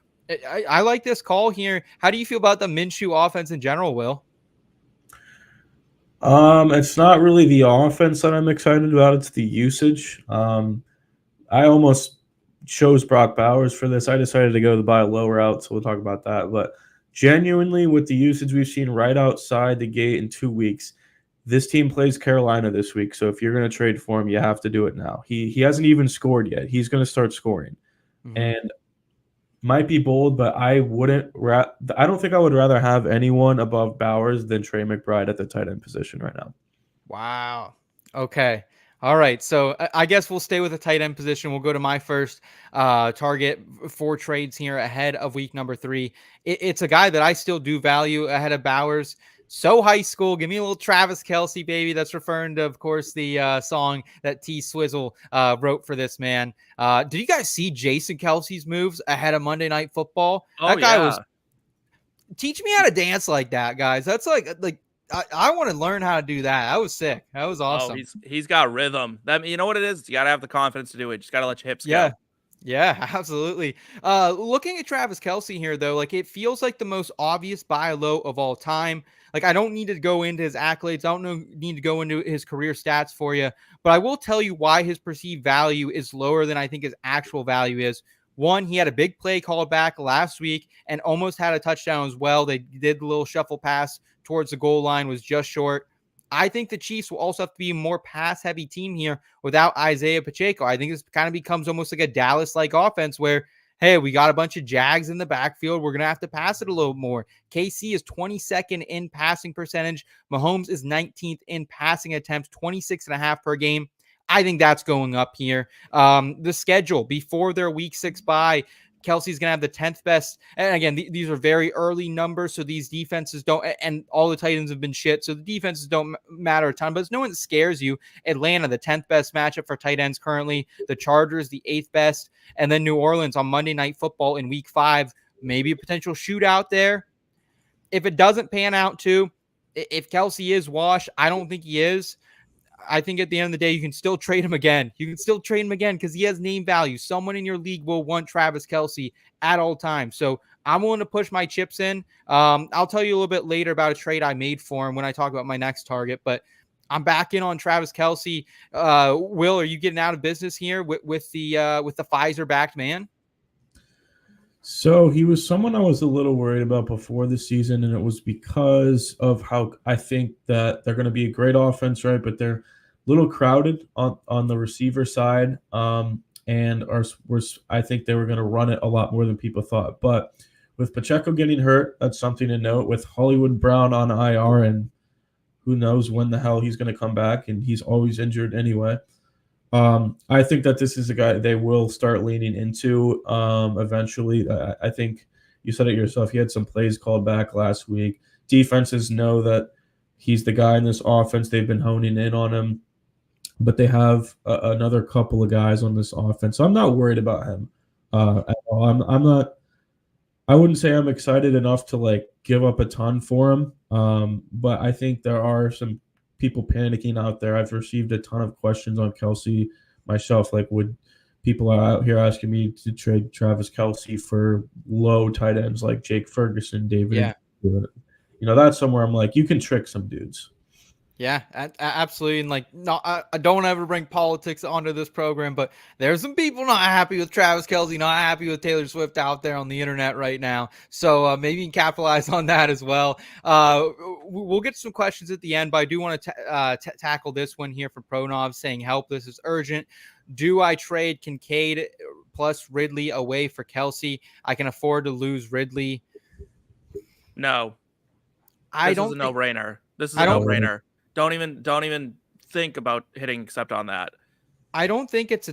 I like this call here. How do you feel about the Minshew offense in general, Will? It's not really the offense that I'm excited about. It's the usage. I almost chose Brock Bowers for this. I decided to go the buy low route, so we'll talk about that. But genuinely, with the usage we've seen right outside the gate in 2 weeks, this team plays Carolina this week. So if you're going to trade for him, you have to do it now. He hasn't even scored yet. He's going to start scoring. Mm-hmm. And might be bold, but I don't think I would rather have anyone above Bowers than Trey McBride at the tight end position right now. Wow. Okay. All right. So I guess we'll stay with the tight end position. We'll go to my first target for trades here ahead of week number 3. It's a guy that I still do value ahead of Bowers. So high school. Give me a little Travis Kelce, baby. That's referring to, of course, the song that T Swizzle wrote for this man. Did you guys see Jason Kelce's moves ahead of Monday Night Football? Oh, that guy was. Teach me how to dance like that, guys. That's like I want to learn how to do that. That was sick. That was awesome. Oh, he's got rhythm. That, you know what it is? You got to have the confidence to do it. You just got to let your hips go. Yeah, absolutely. Looking at Travis Kelce here, though, like it feels like the most obvious buy low of all time. Like I don't need to go into his accolades. I don't need to go into his career stats for you, but I will tell you why his perceived value is lower than I think his actual value is. One, he had a big play called back last week and almost had a touchdown as well. They did the little shuffle pass towards the goal line, was just short. I think the Chiefs will also have to be a more pass-heavy team here without Isaiah Pacheco. I think this kind of becomes almost like a Dallas-like offense where, hey, we got a bunch of Jags in the backfield. We're going to have to pass it a little more. KC is 22nd in passing percentage. Mahomes is 19th in passing attempts, 26.5 per game. I think that's going up here. The schedule before their week 6 bye, Kelce's going to have the 10th best. And again, these are very early numbers, so these defenses don't, and all the Titans have been shit, so the defenses don't matter a ton, but it's no one that scares you. Atlanta, the 10th best matchup for tight ends currently. The Chargers, the 8th best. And then New Orleans on Monday Night Football in week 5. Maybe a potential shootout there. If it doesn't pan out too, if Kelce is washed, I don't think he is. I think at the end of the day, you can still trade him again. You can still trade him again because he has name value. Someone in your league will want Travis Kelce at all times. So I'm willing to push my chips in. I'll tell you a little bit later about a trade I made for him when I talk about my next target. But I'm back in on Travis Kelce. Will, are you getting out of business here with the Pfizer-backed man? So he was someone I was a little worried about before the season, and it was because of how I think that they're going to be a great offense, right? But they're a little crowded on the receiver side, and I think they were going to run it a lot more than people thought. But with Pacheco getting hurt, that's something to note. With Hollywood Brown on IR, and who knows when the hell he's going to come back, and he's always injured anyway. I think that this is a guy they will start leaning into eventually. I think you said it yourself. He had some plays called back last week. Defenses know that he's the guy in this offense. They've been honing in on him, but they have another couple of guys on this offense. So I'm not worried about him at all. I'm not. I wouldn't say I'm excited enough to like give up a ton for him, but I think there are some people panicking out there. I've received a ton of questions on Kelce myself. Like, would people are out here asking me to trade Travis Kelce for low tight ends like Jake Ferguson, David? Yeah. You know, that's somewhere I'm like, you can trick some dudes. Yeah, absolutely. And like, no, I don't ever bring politics onto this program, but there's some people not happy with Travis Kelce, not happy with Taylor Swift out there on the internet right now. So maybe you can capitalize on that as well. We'll get some questions at the end, but I do want to tackle this one here from Pronov saying, help, this is urgent. Do I trade Kincaid plus Ridley away for Kelce? I can afford to lose Ridley. No. This is a no-brainer. This is a no-brainer. Don't even think about hitting accept on that. I don't think it's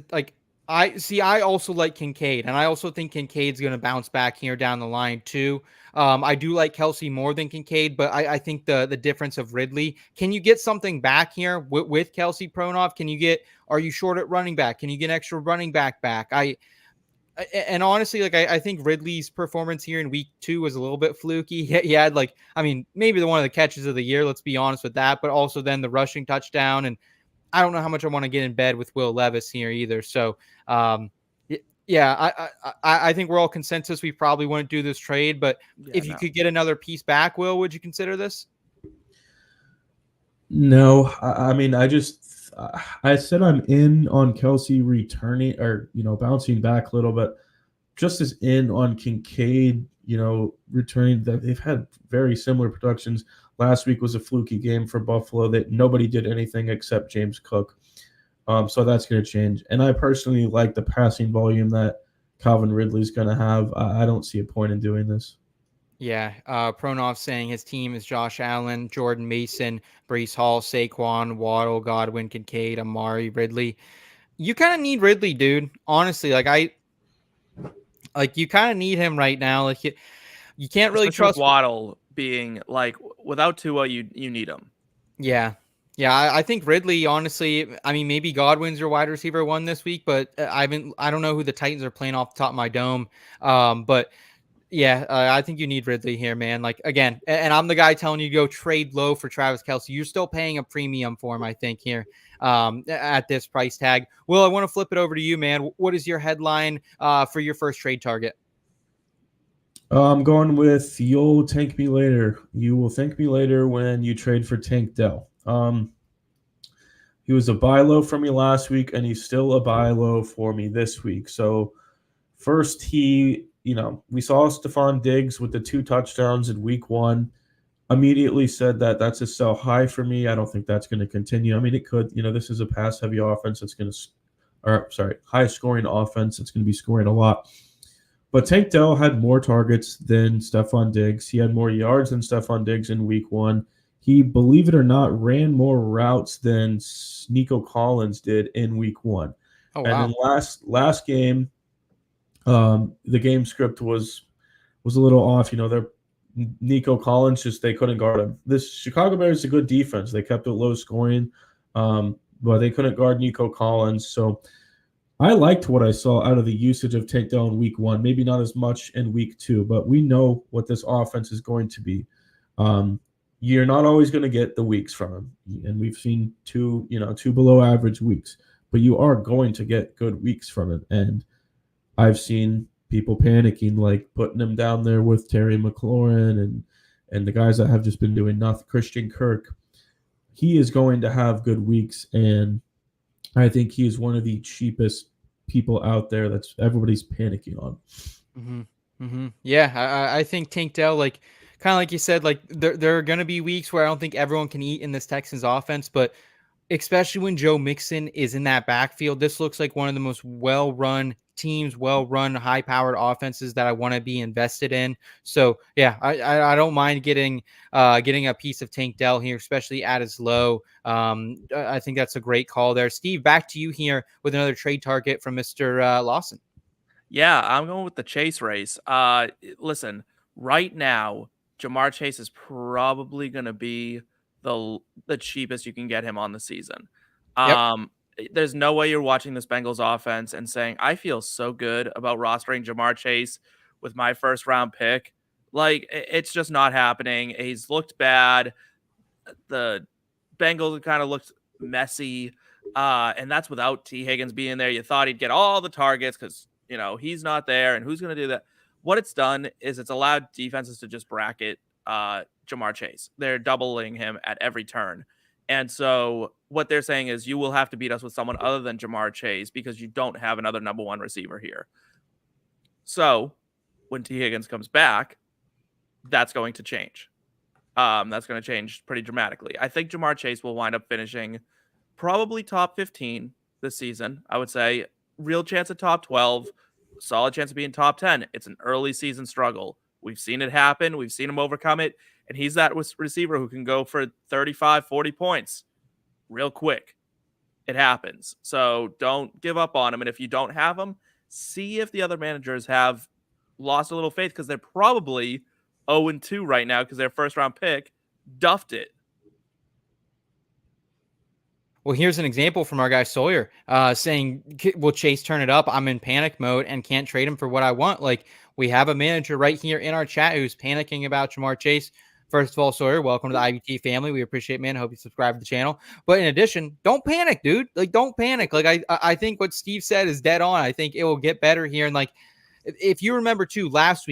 I also like Kincaid, and I also think Kincaid's going to bounce back here down the line too. I do like Kelce more than Kincaid, but I think the difference of Ridley. Can you get something back here with Kelce Pronov? Are you short at running back? Can you get extra running back? And honestly, I think Ridley's performance here in week 2 was a little bit fluky. He had maybe one of the catches of the year. Let's be honest with that, but also then the rushing touchdown. And I don't know how much I want to get in bed with Will Levis here either. So, I think we're all consensus. We probably wouldn't do this trade, but if you could get another piece back, Will, would you consider this? No, I mean, I said I'm in on Kelce returning or, bouncing back a little bit, just as in on Kincaid, returning. They've had very similar productions. Last week was a fluky game for Buffalo that nobody did anything except James Cook. So that's going to change. And I personally like the passing volume that Calvin Ridley's going to have. I don't see a point in doing this. Yeah, Pronov saying his team is Josh Allen, Jordan Mason, Breece Hall, Saquon, Waddle, Godwin, Kincaid, Amari, Ridley. You kind of need Ridley, dude. Honestly, you kind of need him right now. You can't really trust Waddle being without Tua, you need him. Yeah. I think Ridley, honestly, I mean, maybe Godwin's your wide receiver 1 this week, but I don't know who the Titans are playing off the top of my dome. But yeah, I think you need Ridley here, man. Again, and I'm the guy telling you to go trade low for Travis Kelce. You're still paying a premium for him, I think, here at this price tag. Will, I want to flip it over to you, man. What is your headline for your first trade target? I'm going with you'll thank me later. You will thank me later when you trade for Tank Dell. He was a buy low for me last week, and he's still a buy low for me this week. So first, we saw Stephon Diggs with the 2 touchdowns in week 1. Immediately said that's a sell high for me. I don't think that's going to continue. I mean, it could. This is a pass-heavy offense. High-scoring offense. It's going to be scoring a lot. But Tank Dell had more targets than Stephon Diggs. He had more yards than Stephon Diggs in week 1. He, believe it or not, ran more routes than Nico Collins did in week 1. Oh, wow. And then last game, The game script was a little off. They're Nico Collins, just they couldn't guard him. This Chicago Bears is a good defense. They kept it low scoring, but they couldn't guard Nico Collins. So I liked what I saw out of the usage of Tank Dell in week 1. Maybe not as much in week 2, but we know what this offense is going to be. You're not always going to get the weeks from him, and we've seen two below average weeks, but you are going to get good weeks from him. And I've seen people panicking, like putting him down there with Terry McLaurin and the guys that have just been doing nothing. Christian Kirk, he is going to have good weeks, and I think he is one of the cheapest people out there that's everybody's panicking on. Yeah, I think Tank Dell, like kind of like you said, like there are going to be weeks where I don't think everyone can eat in this Texans offense, but especially when Joe Mixon is in that backfield, this looks like one of the most well-run teams, well-run, high-powered offenses that I want to be invested in. So yeah, I don't mind getting a piece of Tank Dell here, especially at his low. I think that's a great call there. Steve, back to you here with another trade target from Mr. Lawson. Yeah, I'm going with the Chase race. Listen, right now, Jamar Chase is probably going to be the cheapest you can get him on the season. Yep. There's no way you're watching this Bengals offense and saying, I feel so good about rostering Jamar Chase with my first round pick. Like, it's just not happening. He's looked bad. The Bengals kind of looked messy. And that's without T. Higgins being there. You thought he'd get all the targets because he's not there, and who's going to do that? What it's done is it's allowed defenses to just bracket Jamar Chase. They're doubling him at every turn. And so what they're saying is you will have to beat us with someone other than Jamar Chase because you don't have another number 1 receiver here. So when T. Higgins comes back, that's going to change. That's going to change pretty dramatically. I think Jamar Chase will wind up finishing probably top 15 this season. I would say real chance at top 12, solid chance of being top 10. It's an early season struggle. We've seen it happen. We've seen him overcome it. And he's that receiver who can go for 35, 40 points real quick. It happens. So don't give up on him. And if you don't have him, see if the other managers have lost a little faith because they're probably 0-2 right now because their first round pick duffed it. Well, here's an example from our guy Sawyer saying, will Chase turn it up? I'm in panic mode and can't trade him for what I want. Like, we have a manager right here in our chat who's panicking about Jamar Chase. First of all, Sawyer, welcome to the IBT family. We appreciate it, man. Hope you subscribe to the channel. But in addition, don't panic, dude. Like, don't panic. Like, I think what Steve said is dead on. I think it will get better here. And like, if you remember too, last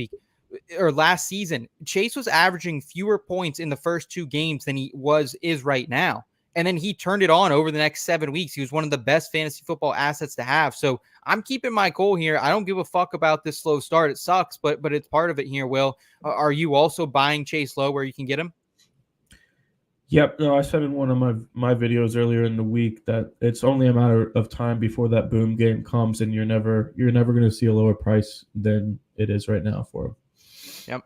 season, Chase was averaging fewer points in the first 2 games than he is right now. And then he turned it on over the next 7 weeks. He was one of the best fantasy football assets to have. So I'm keeping my goal here. I don't give a fuck about this slow start. It sucks, but it's part of it here, Will. Are you also buying Chase low where you can get him? Yep. No, I said in one of my videos earlier in the week that it's only a matter of time before that boom game comes, and you're never going to see a lower price than it is right now for him. Yep.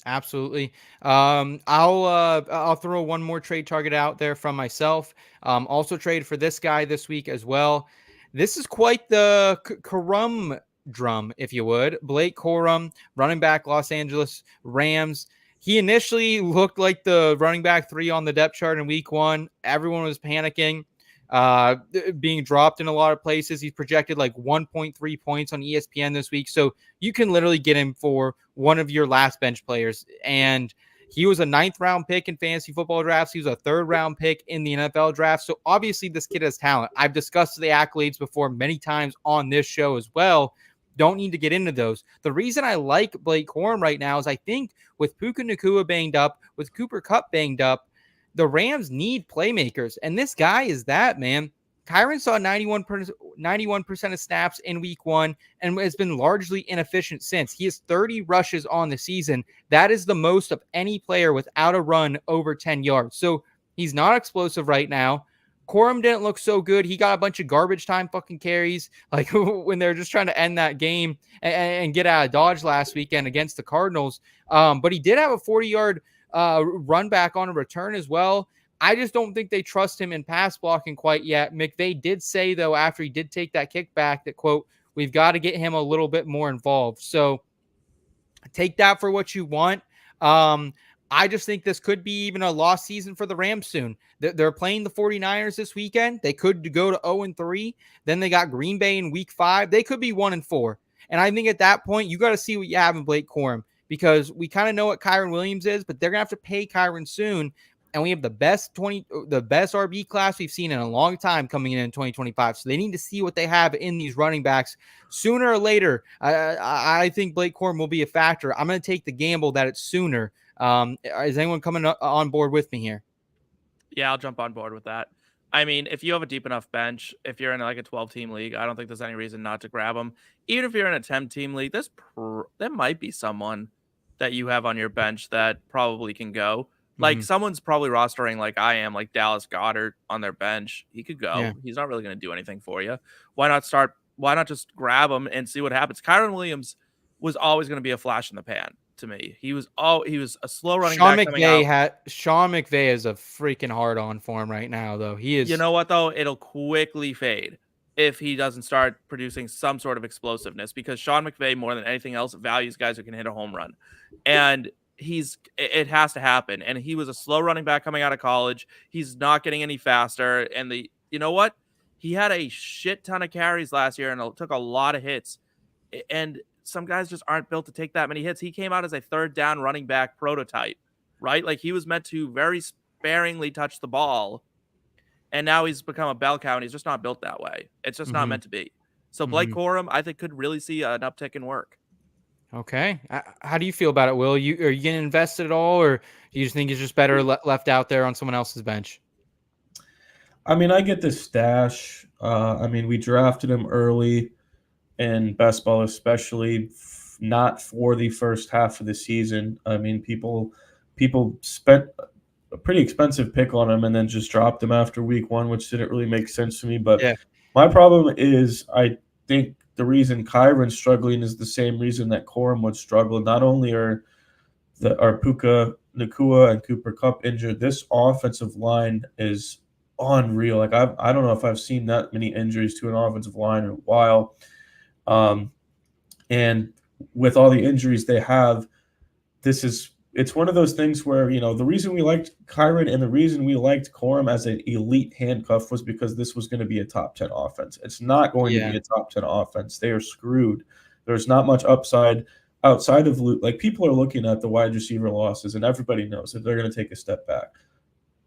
Absolutely. I'll throw one more trade target out there from myself. Also trade for this guy this week as well. This is quite the Corum drum, if you would. Blake Corum, running back, Los Angeles Rams. He initially looked like the running back 3 on the depth chart in week 1. Everyone was panicking, being dropped in a lot of places. He's projected like 1.3 points on ESPN this week. So you can literally get him for one of your last bench players. And he was a 9th round pick in fantasy football drafts. He was a 3rd round pick in the NFL draft. So obviously this kid has talent. I've discussed the accolades before many times on this show as well. Don't need to get into those. The reason I like Blake Corum right now is I think with Puka Nacua banged up, with Cooper Kupp banged up, the Rams need playmakers. And this guy is that, man. Kyron saw 91% of snaps in week 1 and has been largely inefficient since. He has 30 rushes on the season. That is the most of any player without a run over 10 yards. So he's not explosive right now. Corum didn't look so good. He got a bunch of garbage time fucking carries, like when they're just trying to end that game and get out of Dodge last weekend against the Cardinals. But he did have a 40-yard run back on a return as well. I just don't think they trust him in pass blocking quite yet. McVay did say, though, after he did take that kickback that, quote, We've got to get him a little bit more involved. So take that for what you want. I just think this could be even a lost season for the Rams soon. They're playing the 49ers this weekend. They could go to 0-3. Then they got Green Bay in week 5. They could be 1-4. And I think at that point, you got to see what you have in Blake Corum, because we kind of know what Kyren Williams is, but they're going to have to pay Kyren soon. And we have the best RB class we've seen in a long time coming in 2025. So they need to see what they have in these running backs sooner or later. I think Blake Corum will be a factor. I'm going to take the gamble that it's sooner. Is anyone coming on board with me here? Yeah, I'll jump on board with that. I mean, if you have a deep enough bench, if you're in like a 12-team league, I don't think there's any reason not to grab them. Even if you're in a 10-team league, there might be someone that you have on your bench that probably can go. Like someone's probably rostering like I am, like Dallas Goedert on their bench. He could go. Yeah. He's not really going to do anything for you. Why not just grab him and see what happens? Kyren Williams was always going to be a flash in the pan to me. He was a slow running back. Sean McVay is a freaking hard on for him right now, though. He is. You know what though? It'll quickly fade if he doesn't start producing some sort of explosiveness, because Sean McVay, more than anything else, values guys who can hit a home run. And it has to happen. And he was a slow running back coming out of college. He's not getting any faster. And you know what? He had a shit ton of carries last year and took a lot of hits. And some guys just aren't built to take that many hits. He came out as a third down running back prototype, right? Like he was meant to very sparingly touch the ball. And now he's become a bell cow and he's just not built that way. It's just not meant to be. So Blake Corum, I think, could really see an uptick in work. Okay. How do you feel about it, Will? Are you getting invested at all, or do you just think it's just better left out there on someone else's bench? I mean, I get this stash. I mean, we drafted him early in best ball, especially not for the first half of the season. I mean, people spent a pretty expensive pick on him and then just dropped him after week 1, which didn't really make sense to me. But my problem is I think the reason Kyron's struggling is the same reason that Corum would struggle. Not only are Puka Nacua and Cooper Kupp injured, this offensive line is unreal. Like I don't know if I've seen that many injuries to an offensive line in a while. And with all the injuries they have, it's one of those things where, the reason we liked Kyren and the reason we liked Corum as an elite handcuff was because this was going to be a top 10 offense. It's not going to be a top 10 offense. They are screwed. There's not much upside outside of like people are looking at the wide receiver losses and everybody knows that they're going to take a step back.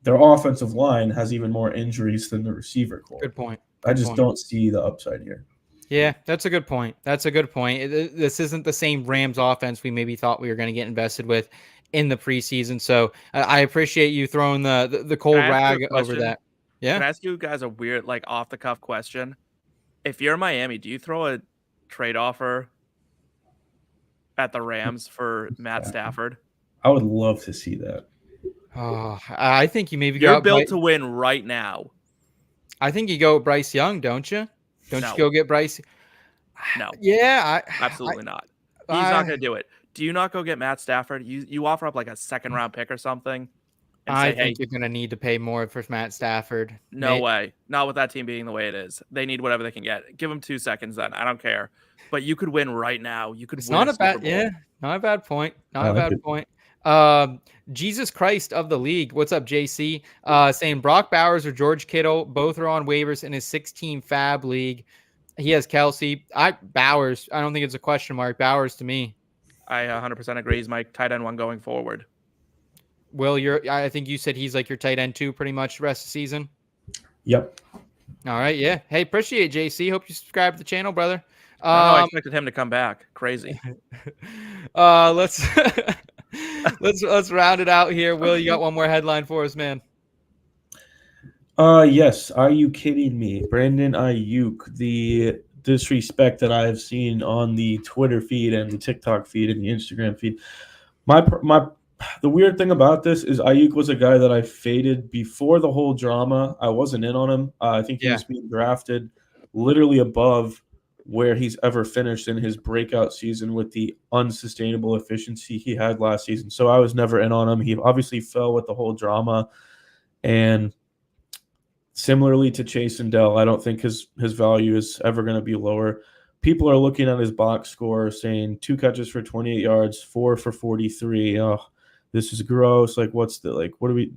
Their offensive line has even more injuries than the receiver core. Good point. I just don't see the upside here. Yeah, that's a good point. This isn't the same Rams offense we maybe thought we were going to get invested with in the preseason. So I appreciate you throwing the cold rag over that. Yeah. Can I ask you guys a weird, like, off the cuff question? If you're Miami, do you throw a trade offer at the Rams for Matt Stafford? I would love to see that. Oh, I think you maybe you're built to win right now. I think you go with Bryce Young, don't you? Don't you go get Bryce? No. Yeah. Absolutely not. He's not going to do it. Do you not go get Matt Stafford? You offer up like a second-round pick or something? I think you're going to need to pay more for Matt Stafford. No way. Not with that team being the way it is. They need whatever they can get. Give them 2 seconds then. I don't care. But you could win right now. You could win. Not a bad point. Not a bad point. Jesus Christ of the league. What's up, JC? Saying Brock Bowers or George Kittle, both are on waivers in his 16 fab league. He has Kelce. Bowers. I don't think it's a question mark. Bowers to me. I 100% agree. He's my tight end 1 going forward. Will, I think you said he's like your tight end 2 pretty much the rest of the season. Yep. All right. Yeah. Hey, appreciate it, JC. Hope you subscribe to the channel, brother. I expected him to come back. Crazy. Let's round it out here. Will, you got one more headline for us, man? Yes. Are you kidding me? Brandon Aiyuk, the disrespect that I have seen on the Twitter feed and the TikTok feed and the Instagram feed. The weird thing about this is Aiyuk was a guy that I faded before the whole drama. I wasn't in on him. I think he was being drafted literally above where he's ever finished in his breakout season with the unsustainable efficiency he had last season. So I was never in on him. He obviously fell with the whole drama. And similarly to Chase and Dell, I don't think his value is ever going to be lower. people are looking at his box score saying 2 catches for 28 yards, 4 for 43. Oh, this is gross. Like, what are we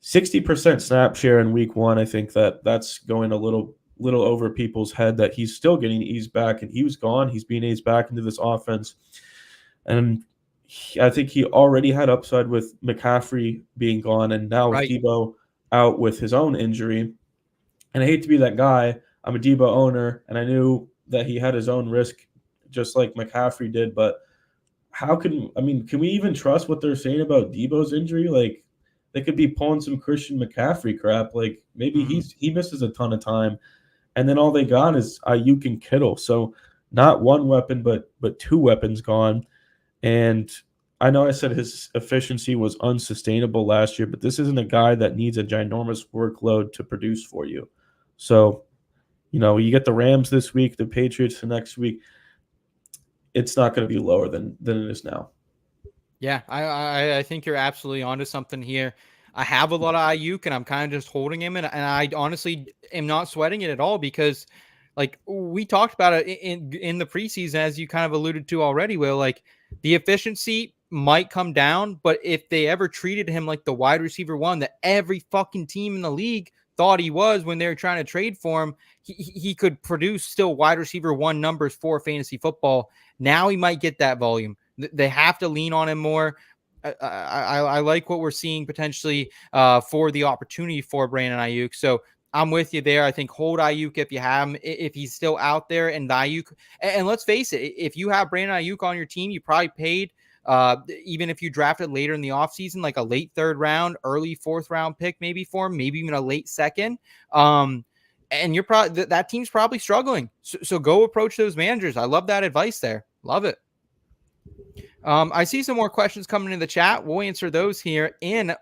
60% snap share in week 1? I think that's going a little over people's head that he's still getting eased back, and he was gone. He's being eased back into this offense. And I think he already had upside with McCaffrey being gone, and now with Debo out with his own injury. And I hate to be that guy. I'm a Debo owner, and I knew that he had his own risk just like McCaffrey did. But can we even trust what they're saying about Debo's injury? Like, they could be pulling some Christian McCaffrey crap. Like, maybe he misses a ton of time, and then all they got is Aiyuk and Kittle. So not one weapon, but 2 weapons gone. And I know I said his efficiency was unsustainable last year, but this isn't a guy that needs a ginormous workload to produce for you. So, you get the Rams this week, the Patriots the next week. It's not going to be lower than it is now. Yeah, I think you're absolutely onto something here. I have a lot of Aiyuk, and I'm kind of just holding him, and I honestly am not sweating it at all because, like, we talked about it in the preseason, as you kind of alluded to already, Will. Like, the efficiency might come down, but if they ever treated him like the wide receiver 1 that every fucking team in the league thought he was when they were trying to trade for him, he could produce still wide receiver 1 numbers for fantasy football. Now he might get that volume. They have to lean on him more. I like what we're seeing potentially for the opportunity for Brandon Aiyuk. So I'm with you there. I think hold Aiyuk if you have him, if he's still out there. And Aiyuk, and let's face it, if you have Brandon Aiyuk on your team, you probably paid, even if you drafted later in the offseason, like a late 3rd round, early 4th round pick, maybe for him, maybe even a late 2nd. And you're probably that team's probably struggling. So go approach those managers. I love that advice there. Love it. I see some more questions coming in the chat. We'll answer those here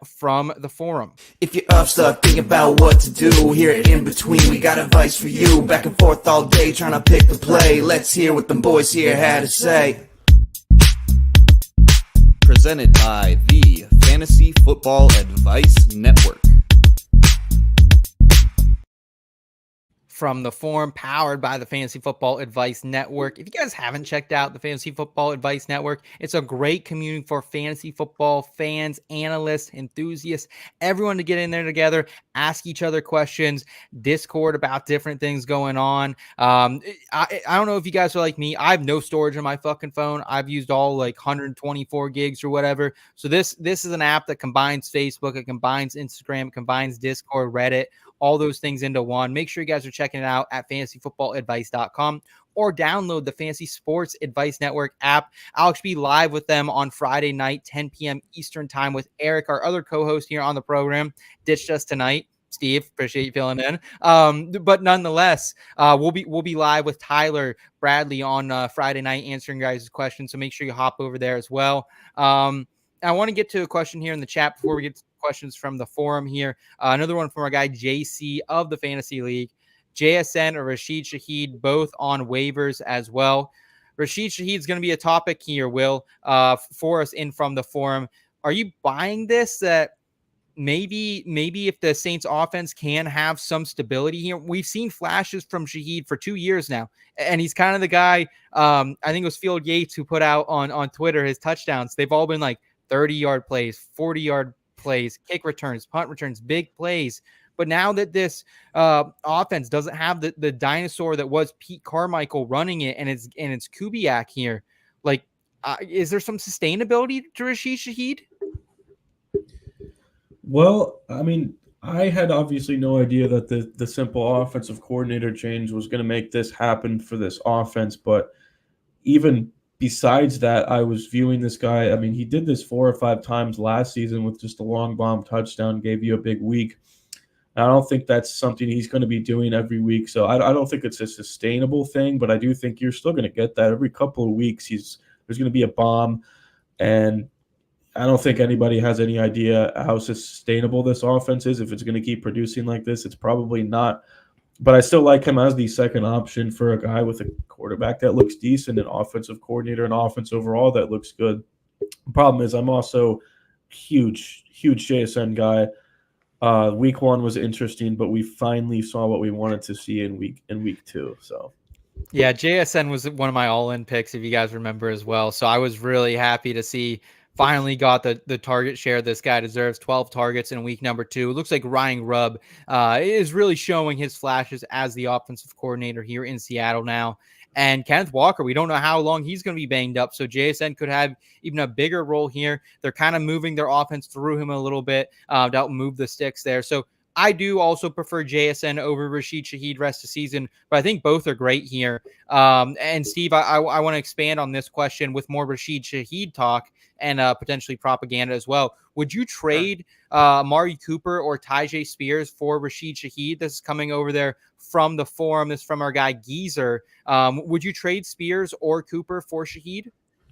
from the forum. If you're up, stuck thinking about what to do, here at In Between, we got advice for you. Back and forth all day, trying to pick the play. Let's hear what them boys here had to say. Presented by the Fantasy Football Advice Network. From the forum, powered by the Fantasy Football Advice Network. If you guys haven't checked out the Fantasy Football Advice Network, it's a great community for fantasy football fans, analysts, enthusiasts, everyone to get in there together, ask each other questions, Discord about different things going on. I don't know if you guys are like me. I have no storage on my fucking phone. I've used all like 124 gigs or whatever. So this is an app that combines Facebook, it combines Instagram, it combines Discord, Reddit, all those things into one. Make sure you guys are checking it out at fantasyfootballadvice.com or download the Fantasy Sports Advice Network app. I'll be live with them on Friday night, 10 p.m. Eastern time with Eric, our other co-host here on the program. Ditched us tonight. Steve, appreciate you filling in. But nonetheless, we'll be live with Tyler Bradley on Friday night answering guys' questions. So make sure you hop over there as well. I want to get to a question here in the chat before we get to questions from the forum here. Another one from our guy JC of the Fantasy League. JSN or Rashid Shaheed, both on waivers as well. Rashid Shaheed is going to be a topic here, Will, for us from the forum. Are you buying this that maybe if the Saints offense can have some stability here? We've seen flashes from Shaheed for 2 years now, and he's kind of the guy, I think it was Field Yates who put out on Twitter his touchdowns. They've all been like 30-yard plays, 40-yard plays, kick returns, punt returns, big plays. But now that this offense doesn't have the dinosaur that was Pete Carmichael running it, and it's Kubiak here, like, is there some sustainability to Rashid Shaheed? Well, I mean, I had obviously no idea that the simple offensive coordinator change was going to make this happen for this offense. But even besides that, I was viewing this guy. I mean, he did this 4 or 5 times last season with just a long bomb touchdown, gave you a big week. I don't think that's something he's going to be doing every week. So I don't think it's a sustainable thing, but I do think you're still going to get that every couple of weeks. There's going to be a bomb, and I don't think anybody has any idea how sustainable this offense is. If it's going to keep producing like this, it's probably not. But I still like him as the second option for a guy with a quarterback that looks decent, an offensive coordinator, and offense overall that looks good. The problem is I'm also huge JSN guy. Week 1 was interesting, but we finally saw what we wanted to see in week 2. So Yeah, JSN was one of my all-in picks, if you guys remember as well. So I was really happy to see finally got the target share this guy deserves. 12 targets in week number 2. It looks like Ryan Grubb is really showing his flashes as the offensive coordinator here in Seattle now. And Kenneth Walker, we don't know how long he's going to be banged up. So JSN could have even a bigger role here. They're kind of moving their offense through him a little bit to help move the sticks there. So I do also prefer JSN over Rashid Shaheed rest of season, but I think both are great here. And Steve, I want to expand on this question with more Rashid Shaheed talk and potentially propaganda as well. Would you trade Amari Cooper or Tyjae Spears for Rashid Shaheed? This is coming over there from the forum. This is from our guy Geezer. Would you trade Spears or Cooper for Shaheed?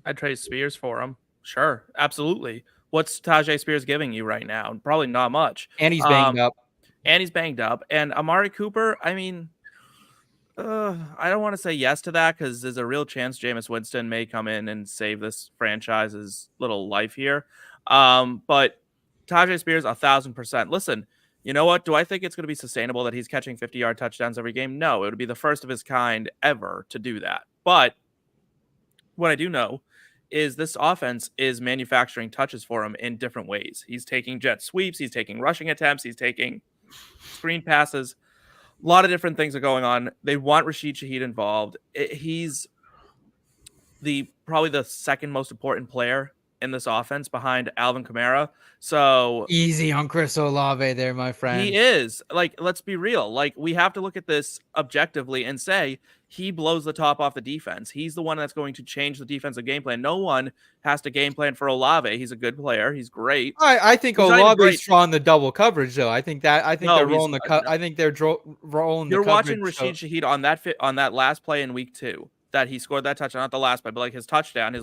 I'd trade Spears for him. Sure, absolutely. What's Tyjae Spears giving you right now? Probably not much. And he's banged up. And Amari Cooper, I mean, I don't want to say yes to that because there's a real chance Jameis Winston may come in and save this franchise's little life here. But Tyjae Spears, 1,000%. Listen, you know what? Do I think it's going to be sustainable that he's catching 50-yard touchdowns every game? No, it would be the first of his kind ever to do that. But what I do know is this offense is manufacturing touches for him in different ways. He's taking jet sweeps, he's taking rushing attempts, he's taking screen passes. A lot of different things are going on. They want Rashid Shaheed involved. He's probably the second most important player in this offense behind Alvin Kamara. So easy on Chris Olave there, my friend. He is. Like, let's be real. Like, we have to look at this objectively and say he blows the top off the defense. He's the one that's going to change the defensive game plan. No one has to game plan for Olave. He's a good player. He's great. I think Olave's drawing the double coverage though. I think they're rolling the cut. I think they're rolling. You're watching Rashid Shaheed on that last play in week 2 that he scored that touchdown, not the last play, but like his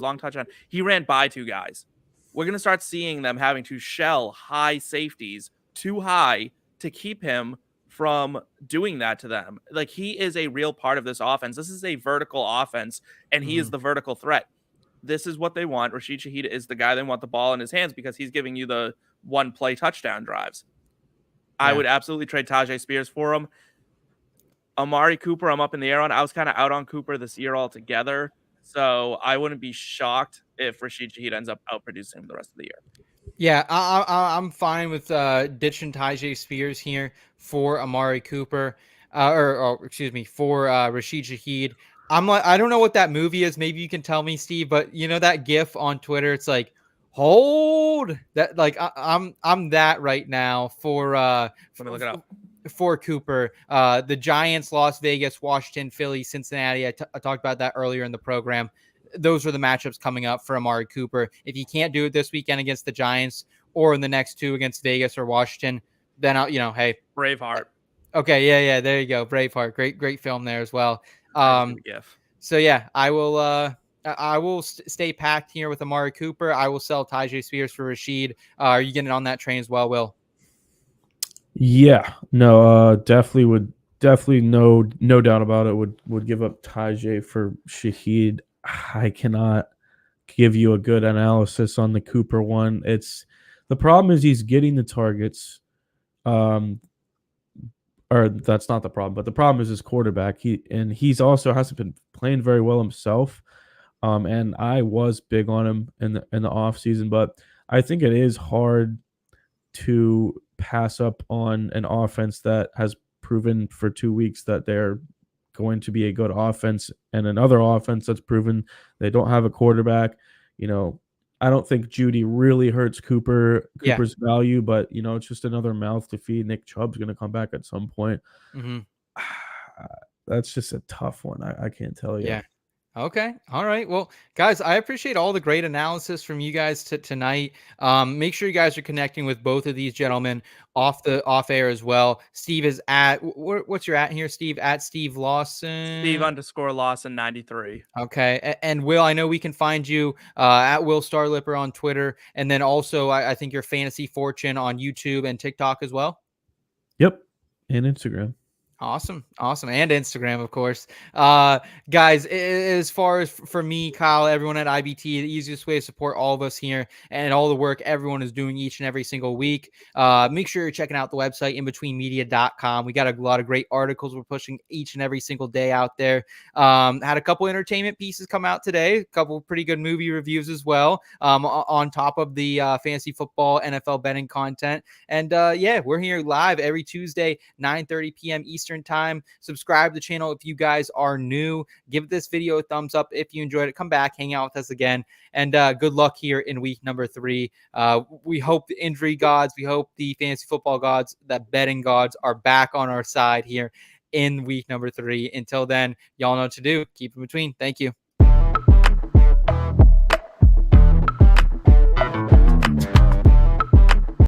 long touchdown. He ran by 2 guys. We're gonna start seeing them having to shell high safeties too high to keep him from doing that to them. Like, he is a real part of this offense. This is a vertical offense, and he is the vertical threat. This is what they want. Rashid Shaheed is the guy they want the ball in his hands because he's giving you the one-play touchdown drives. Yeah. I would absolutely trade Tyjae Spears for him. Amari Cooper, I'm up in the air on. I was kind of out on Cooper this year altogether, so I wouldn't be shocked if Rashid Shaheed ends up outproducing him the rest of the year. Yeah, I'm fine with ditching Tyjae Spears here for Amari Cooper, for Rashid Shaheed. I don't know what that movie is. Maybe you can tell me, Steve. But you know that GIF on Twitter? It's like, hold that. Like I'm that right now for. Let me look it up. For Cooper, the Giants, Las Vegas, Washington, Philly, Cincinnati. I talked about that earlier in the program. Those are the matchups coming up for Amari Cooper. If he can't do it this weekend against the Giants or in the next 2 against Vegas or Washington, then hey, Braveheart. Okay, yeah, there you go, Braveheart. Great film there as well. So yeah, I will stay packed here with Amari Cooper. I will sell Tyjae Spears for Rashid. Are you getting on that train as well, Will? Yeah, no, definitely no doubt about it. Would give up Tyjae for Shaheed. I cannot give you a good analysis on the Cooper one. The problem is he's getting the targets. Or that's not the problem, but the problem is his quarterback. He's also hasn't been playing very well himself. And I was big on him in the offseason, but I think it is hard to pass up on an offense that has proven for 2 weeks that they're going to be a good offense, and another offense that's proven they don't have a quarterback. I don't think Judy really hurts Cooper's value, but it's just another mouth to feed. Nick Chubb's going to come back at some point. Mm-hmm. That's just a tough one. I can't tell you. Yeah. Okay. All right. Well, guys, I appreciate all the great analysis from you guys tonight. Make sure you guys are connecting with both of these gentlemen off air as well. Steve is at what's your at here, Steve? At Steve Lawson. Steve_Lawson 93. Okay. And Will, I know we can find you at Will Starlipper on Twitter, and then also I think your Fantasy Fortune on YouTube and TikTok as well. Yep, and Instagram. Awesome. And Instagram, of course. Guys, as far as for me, Kyle, everyone at IBT, the easiest way to support all of us here and all the work everyone is doing each and every single week, make sure you're checking out the website, inbetweenmedia.com. We got a lot of great articles we're pushing each and every single day out there. Had a couple entertainment pieces come out today, a couple pretty good movie reviews as well, on top of the fantasy football NFL betting content. And we're here live every Tuesday, 9:30 p.m. Eastern time. Subscribe to the channel if you guys are new. Give this video a thumbs up if you enjoyed it. Come back, hang out with us again. And good luck here in week number 3. We hope the injury gods, we hope the fantasy football gods, the betting gods are back on our side here in week number 3. Until then, y'all know what to do. Keep in between. Thank you.